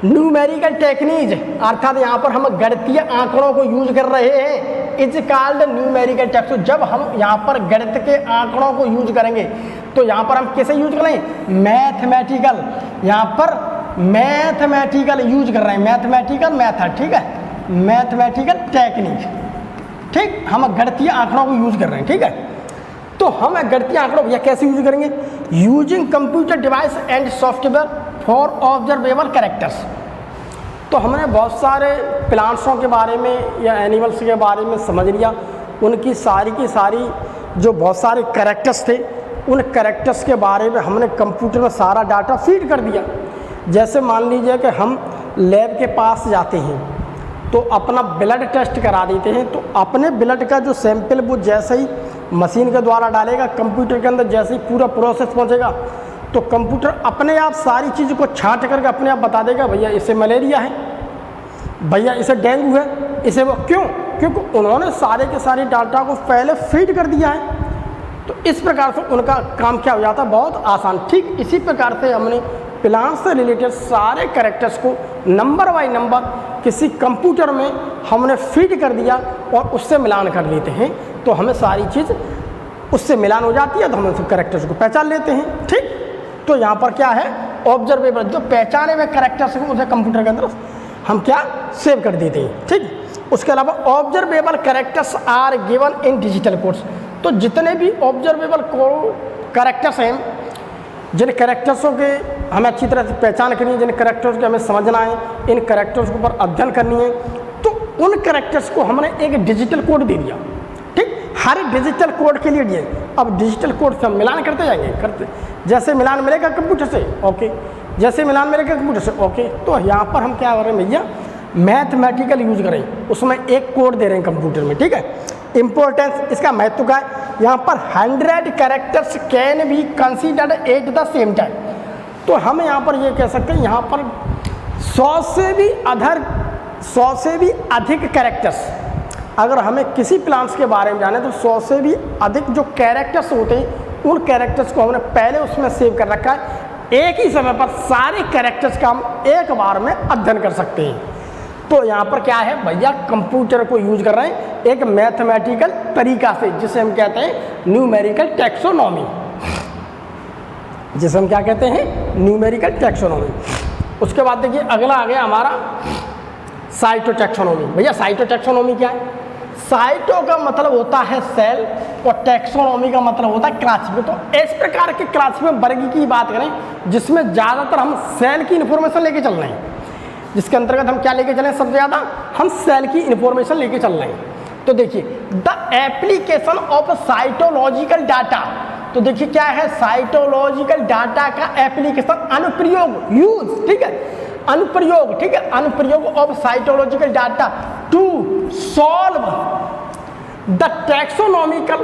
न्यूमेरिकल टेक्निक, अर्थात यहाँ पर हम गणितीय आंकड़ों को यूज कर रहे हैं, इज कॉल्ड न्यूमेरिकल टैक्सो। जब हम यहाँ पर गणित के आंकड़ों को यूज करेंगे तो यहाँ पर हम किसे यूज कर रहे हैं, मैथमेटिकल, यहाँ पर मैथमेटिकल यूज कर रहे हैं, मैथमेटिकल मेथड, ठीक है, मैथमेटिकल टेक्निक, ठीक, हम गणितीय आंकड़ों को यूज कर रहे हैं, ठीक है। तो हम गणितीय आंकड़ों या कैसे यूज करेंगे, using computer device and software for observable characters. तो हमने बहुत सारे प्लांट्सों के बारे में या एनिमल्स के बारे में समझ लिया, उनकी सारी की सारी जो बहुत सारे कैरेक्टर्स थे, उन कैरेक्टर्स के बारे में हमने कंप्यूटर में सारा डाटा फीड कर दिया। जैसे मान लीजिए कि हम लैब के पास जाते हैं तो अपना ब्लड टेस्ट करा देते हैं, तो अपने ब्लड का जो सैंपल वो जैसे ही मशीन के द्वारा डालेगा कंप्यूटर के अंदर, जैसे ही पूरा प्रोसेस पहुंचेगा तो कंप्यूटर अपने आप सारी चीज़ को छांट करके अपने आप बता देगा, भैया इसे मलेरिया है, भैया इसे डेंगू है, इसे वो, क्यों, क्योंकि उन्होंने सारे के सारे डाटा को पहले फीड कर दिया है। तो इस प्रकार से उनका काम क्या हो जाता है, बहुत आसान। ठीक इसी प्रकार से हमने प्लांट से रिलेटेड सारे कैरेक्टर्स को नंबर बाय नंबर किसी कंप्यूटर में हमने फीड कर दिया और उससे मिलान कर लेते हैं, तो हमें सारी चीज़ उससे मिलान हो जाती है, तो हम उस कैरेक्टर्स को पहचान लेते हैं। ठीक, तो यहाँ पर क्या है, ऑब्जर्वेबल जो पहचाने हुए कैरेक्टर्स को उसे कंप्यूटर के अंदर हम क्या सेव कर देते हैं। ठीक, उसके अलावा observable characters are given in digital codes. तो जितने भी ऑब्जर्वेबल कैरेक्टर्स हैं, जिन कैरेक्टर्सों के हमें अच्छी तरह से पहचान करनी है, जिन कैरेक्टर्स को हमें समझना है, इन कैरेक्टर्स के ऊपर अध्ययन करनी है, तो उन कैरेक्टर्स को हमने एक डिजिटल कोड दे दिया। ठीक, हर डिजिटल कोड के लिए दिए। अब डिजिटल कोड से हम मिलान करते जाएंगे, करते जैसे मिलान मिलेगा कंप्यूटर से ओके, जैसे मिलान मिलेगा कंप्यूटर से ओके। तो यहाँ पर हम क्या कर रहे हैं भैया, मैथमेटिकल यूज करें, उसमें एक कोड दे रहे हैं कंप्यूटर में। ठीक है, इंपॉर्टेंस इसका महत्व का है, यहाँ पर 100 characters can be considered at the same time. तो हम यहाँ पर ये कह सकते हैं, यहाँ पर 100 से भी अधिक कैरेक्टर्स, अगर हमें किसी प्लांट्स के बारे में जाने तो 100 से भी अधिक जो कैरेक्टर्स होते हैं, उन कैरेक्टर्स को हमने पहले उसमें सेव कर रखा है। एक ही समय पर सारे कैरेक्टर्स का हम एक बार में अध्ययन कर सकते हैं। तो यहाँ पर क्या है भैया, कंप्यूटर को यूज कर रहे हैं एक मैथमेटिकल तरीका से, जिसे हम कहते हैं न्यूमेरिकल टैक्सोनॉमी, जिसे हम क्या कहते हैं, न्यूमेरिकल टैक्सोनॉमी। उसके बाद देखिए अगला आ गया हमारा साइटोटैक्सोनॉमी। भैया साइटोटैक्सोनॉमी क्या है? साइटो का मतलब होता है सेल और टैक्सोनॉमी का मतलब होता है क्लासिफिकेशन। तो इस प्रकार के क्लासिफिकेशन वर्ग की बात करें जिसमें ज़्यादातर हम सेल की इन्फॉर्मेशन लेके चल रहे हैं, जिसके अंतर्गत हम क्या लेके चलें, सबसे ज़्यादा हम सेल की इन्फॉर्मेशन लेके चल रहे हैं। तो देखिए the application of cytological data. तो देखिए क्या है, साइटोलॉजिकल डाटा का एप्लीकेशन, अनुप्रयोग, यूज। ठीक है, अनुप्रयोग। ठीक है, अनुप्रयोग of cytological data to solve the taxonomical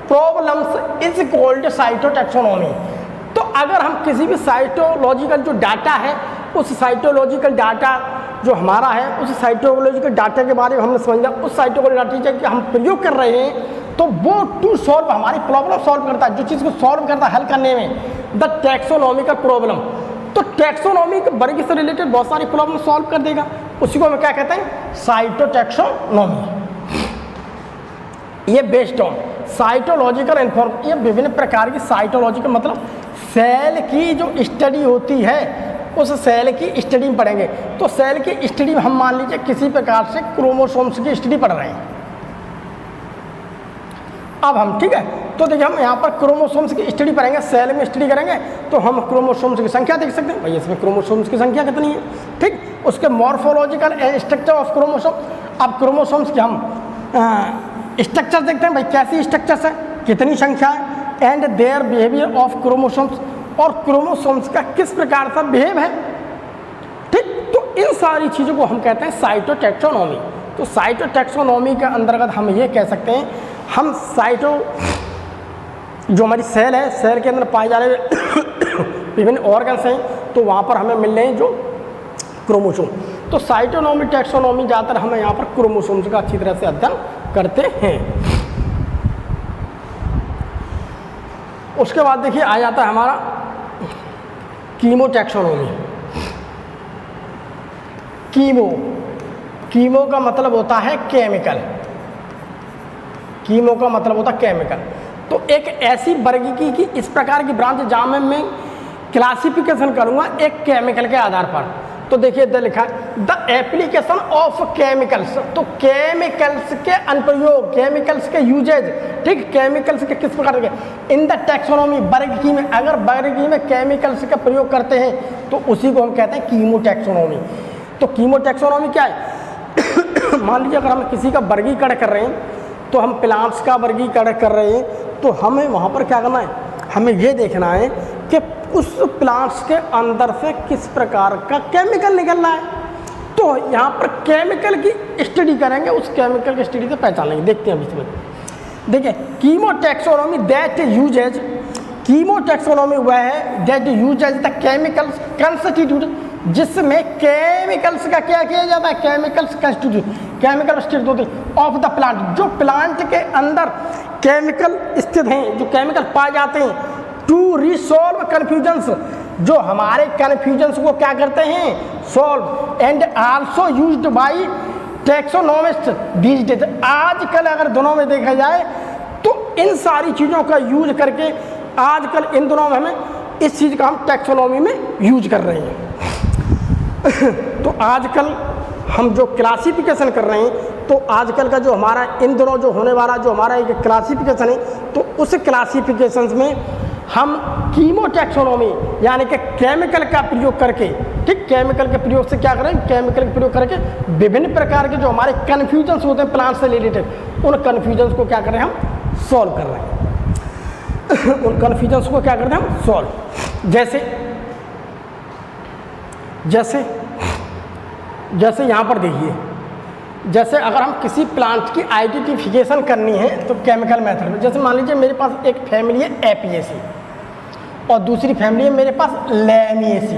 problems is called cytotaxonomy. तो अगर हम किसी भी साइटोलॉजिकल जो डाटा है, उस साइटोलॉजिकल डाटा जो हमारा है, उस साइटोलॉजिकल डाटा के बारे में हमने समझा, उस साइटोलॉजिकल डाटा के हम प्रयोग कर रहे हैं, तो वो टू सॉल्व हमारी प्रॉब्लम सॉल्व करता है, जो चीज़ को सॉल्व करता है हल करने में, द टैक्सोनॉमिकल प्रॉब्लम। तो टैक्सोनॉमी के वर्ग से रिलेटेड बहुत सारी प्रॉब्लम सॉल्व कर देगा, उसी को हम क्या कहते हैं, साइटोटैक्सोनॉमी। ये बेस्ड ऑन साइटोलॉजिकल इन्फॉर्म, ये विभिन्न प्रकार की साइटोलॉजिकल मतलब सेल की जो स्टडी होती है, उस सेल की स्टडी में पढ़ेंगे। तो सेल की स्टडी में हम मान लीजिए किसी प्रकार से क्रोमोसोम्स की स्टडी पढ़ रहे हैं। अब हम, ठीक है, तो देखिए हम यहाँ पर क्रोमोसोम्स की स्टडी पढ़ेंगे, सेल में स्टडी करेंगे, तो हम क्रोमोसोम्स की संख्या देख सकते हैं, भाई इसमें क्रोमोसोम्स की संख्या कितनी है। ठीक, उसके मॉर्फोलॉजिकल स्ट्रक्चर ऑफ क्रोमोसोम। अब क्रोमोसोम्स की हम स्ट्रक्चर देखते हैं, भाई कैसी स्ट्रक्चर्स है, कितनी संख्या है, and their behaviour of chromosomes, और क्रोमोसोम्स का किस प्रकार से बिहेव है। ठीक, तो इन सारी चीज़ों को हम कहते हैं साइटोटैक्सोनॉमी। तो साइटोटैक्सोनॉमी के अंतर्गत हम ये कह सकते हैं, हम जो हमारी सेल है, सेल के अंदर पाए जा रहे विभिन्न ऑर्गन्स हैं, तो वहाँ पर हमें मिल रहे हैं जो क्रोमोसोम। तो साइटोनॉमी टैक्सोनॉमी ज़्यादातर हमें यहाँ पर क्रोमोसोम्स का अच्छी तरह से अध्ययन करते हैं। उसके बाद देखिए आ जाता है हमारा कीमोटैक्सोनॉमी। कीमो का मतलब होता है केमिकल, कीमो का मतलब होता है केमिकल। तो एक ऐसी वर्गीकी की इस प्रकार की ब्रांच जहाँ में मैं क्लासिफिकेशन करूँगा एक केमिकल के आधार पर। तो देखिए इधर लिखा है द एप्लीकेशन ऑफ केमिकल्स। तो केमिकल्स के अनुप्रयोग, केमिकल्स के यूजेज, ठीक, केमिकल्स के किस प्रकार के इन द टैक्सोनॉमी, वर्गीकी में, अगर वर्गीकी में केमिकल्स का प्रयोग करते हैं तो उसी को हम कहते हैं कीमोटैक्सोनॉमी। तो कीमोटैक्सोनॉमी क्या है मान लीजिए अगर हम किसी का वर्गीकरण कर रहे हैं, तो हम प्लांट्स का वर्गीकरण कर रहे हैं, तो हमें वहाँ पर क्या करना है, हमें ये देखना है कि उस प्लांट्स के अंदर से किस प्रकार का केमिकल निकल रहा है। तो यहाँ पर केमिकल की स्टडी करेंगे, उस केमिकल की स्टडी से पहचान लेंगे। देखते हैं बीच में, देखिए कीमोटैक्सोनॉमी दैट यूजेज, कीमोटैक्सोनॉमी वह है that uses the chemicals constitute, जिसमें केमिकल्स का क्या किया जाता है, केमिकल्स कंस्टिट्यूट, केमिकल स्थित होते ऑफ द प्लांट, जो प्लांट के अंदर केमिकल स्थित हैं, जो केमिकल पाए जाते हैं, टू रिसॉल्व कन्फ्यूजन्स, जो हमारे कन्फ्यूजन्स को क्या करते हैं, solve, and also used by taxonomist these days. आजकल अगर दोनों में देखा जाए तो इन सारी चीज़ों का यूज करके आजकल इन दोनों में हमें इस चीज़ का हम टैक्सोनॉमी में यूज कर रहे हैं। तो आजकल हम जो क्लासिफिकेशन कर रहे हैं, तो आजकल का जो हमारा इन दोनों जो होने वाला जो हमारा एक क्लासिफिकेशन है, तो उस क्लासिफिकेशन में हम कीमोटैक्सोनॉमी यानी कि केमिकल का प्रयोग करके, ठीक, केमिकल के प्रयोग से क्या करें, केमिकल के प्रयोग करके विभिन्न प्रकार के जो हमारे कन्फ्यूजन्स होते हैं प्लांट से रिलेटेड, उन कन्फ्यूजन्स को क्या करें हम सॉल्व कर रहे हैं। उन कन्फ्यूजन्स को क्या करते हैं हम सॉल्व। जैसे यहाँ पर देखिए, जैसे अगर हम किसी प्लांट की आइडेंटिफिकेशन करनी है तो केमिकल मेथड में, जैसे मान लीजिए मेरे पास एक फैमिली है एपिएसी और दूसरी फैमिली है मेरे पास लैमिएसी।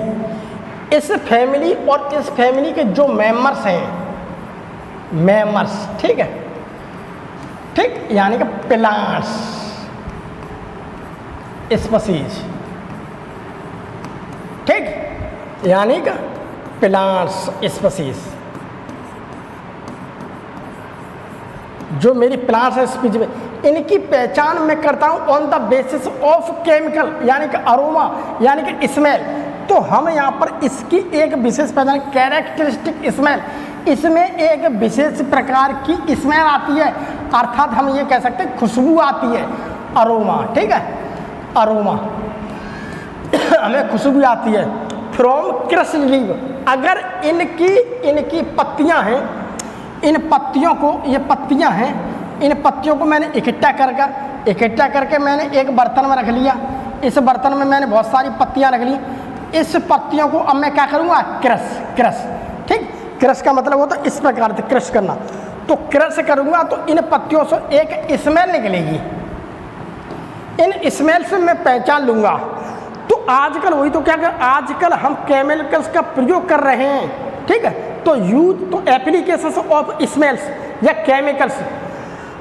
इस फैमिली और इस फैमिली के जो मेंबर्स हैं, मेंबर्स, ठीक है, ठीक, यानी कि प्लांट्स स्पीशीज, ठीक, यानी कि प्लांट्स स्पीशीज, जो मेरी प्लांट्स स्पीशीज में, इनकी पहचान मैं करता हूं on the basis of chemical यानी कि अरोमा यानी कि स्मेल। तो हम यहाँ पर इसकी एक विशेष पहचान, कैरेक्टरिस्टिक स्मेल, इसमें एक विशेष प्रकार की स्मेल आती है, अर्थात हम ये कह सकते हैं खुशबू आती है, अरोमा, ठीक है, अरोमा हमें खुशबू आती है फ्रॉम क्रश लीव। अगर इनकी पत्तियां हैं, इन पत्तियों को, ये पत्तियां हैं, इन पत्तियों को मैंने इकट्ठा करके मैंने एक बर्तन में रख लिया। इस बर्तन में मैंने बहुत सारी पत्तियां रख ली। इस पत्तियों को अब मैं क्या करूँगा, क्रश, ठीक, क्रश का मतलब होता है इस प्रकार से क्रश करना। तो क्रश करूँगा तो इन पत्तियों से एक स्मेल निकलेगी, इन स्मेल से मैं पहचान लूँगा। तो आजकल वही तो क्या कर, आजकल हम केमिकल्स का प्रयोग कर रहे हैं, ठीक है, तो यूज तो एप्लीकेशंस ऑफ स्मेल्स या केमिकल्स,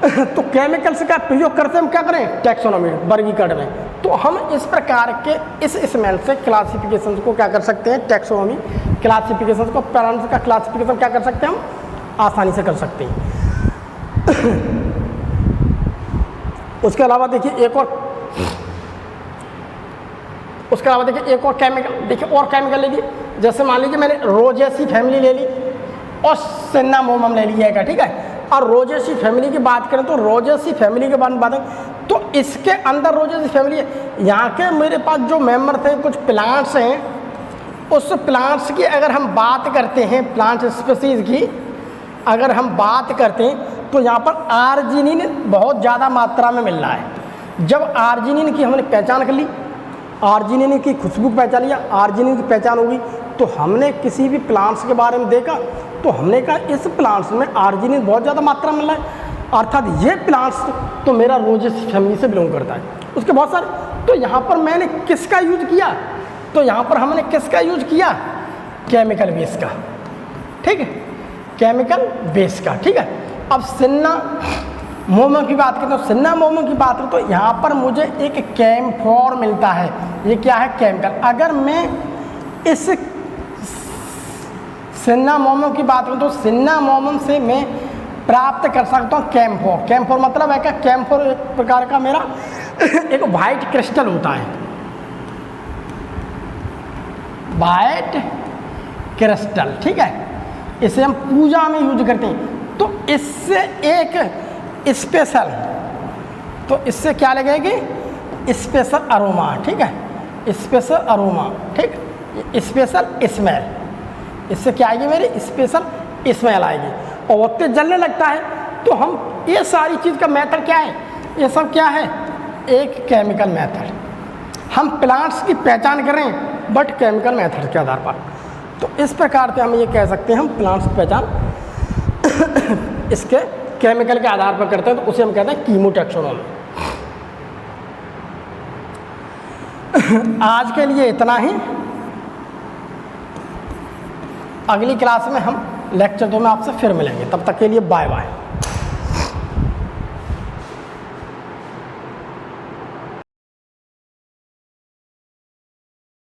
तो केमिकल्स का प्रयोग करते हम क्या करें, टैक्सोनॉमी, वर्गीकरण में। तो हम इस प्रकार के इस स्मेल से क्लासिफिकेशन को क्या कर सकते हैं, टैक्सोनॉमी क्लासिफिकेशन को, प्लांट्स का क्लासिफिकेशन क्या कर सकते हैं हम आसानी से कर सकते हैं। उसके अलावा देखिए एक और, उसके अलावा देखिए एक और केमिकल, देखिए और केमिकल ले लीजिए। जैसे मान लीजिए मैंने रोजेसी फैमिली ले ली और सिन्नामोमम ले लिया है, ठीक है। और रोजेसी फैमिली की बात करें तो रोजेसी फैमिली के बारे में बात करें तो इसके अंदर रोजेसी फैमिली है, यहाँ के मेरे पास जो मेंबर थे कुछ प्लांट्स हैं, उस प्लांट्स की अगर हम बात करते हैं, प्लांट स्पीशीज की अगर हम बात करते हैं तो यहाँ पर आर्जिनिन बहुत ज़्यादा मात्रा में मिल रहा है। जब आर्जिनिन की हमने पहचान कर ली, आर्जिनिन की खुशबू पहचान लिया, आर्जिनिन की पहचान होगी, तो हमने किसी भी प्लांट्स के बारे में देखा तो हमने कहा इस प्लांट्स में आर्जिनिन बहुत ज़्यादा मात्रा में मिल रहा है, अर्थात ये प्लांट्स तो मेरा रोजेसी फैमिली से बिलोंग करता है। उसके बहुत सारे, तो यहाँ पर मैंने किसका यूज किया, तो यहाँ पर हमने किसका यूज किया, केमिकल बेस का, ठीक है, केमिकल बेस का, ठीक है। अब सिन्नामोमम की बात करें तो सिन्नामोमम की बात करें तो यहाँ पर मुझे एक कैम्फोर मिलता है। ये क्या है, केमिकल। अगर मैं इस सिन्नामोमम की बात करूँ तो सिन्नामोमम से मैं प्राप्त कर सकता हूँ कैम्फोर। कैम्फोर मतलब है क्या, कैम्फोर एक प्रकार का मेरा एक वाइट क्रिस्टल होता है, वाइट क्रिस्टल, ठीक है। इसे हम पूजा में यूज करते हैं। तो इससे एक स्पेशल, तो इससे क्या लगेगी, स्पेशल अरोमा, ठीक है, स्पेशल अरोमा, ठीक, स्पेशल स्मेल। इससे क्या आएगी, मेरी स्पेशल स्मेल आएगी और वक्त जलने लगता है। तो हम ये सारी चीज़ का मेथड क्या है, ये सब क्या है, एक केमिकल मेथड। हम प्लांट्स की पहचान कर रहे हैं बट केमिकल मेथड के आधार पर। तो इस प्रकार से हम ये कह सकते हैं हम प्लांट्स की पहचान इसके केमिकल के आधार पर करते हैं, तो उसे हम कहते हैं कीमोटैक्सोनॉमी। आज के लिए इतना ही। अगली क्लास में हम लेक्चर 2 में आपसे फिर मिलेंगे। तब तक के लिए बाय बाय।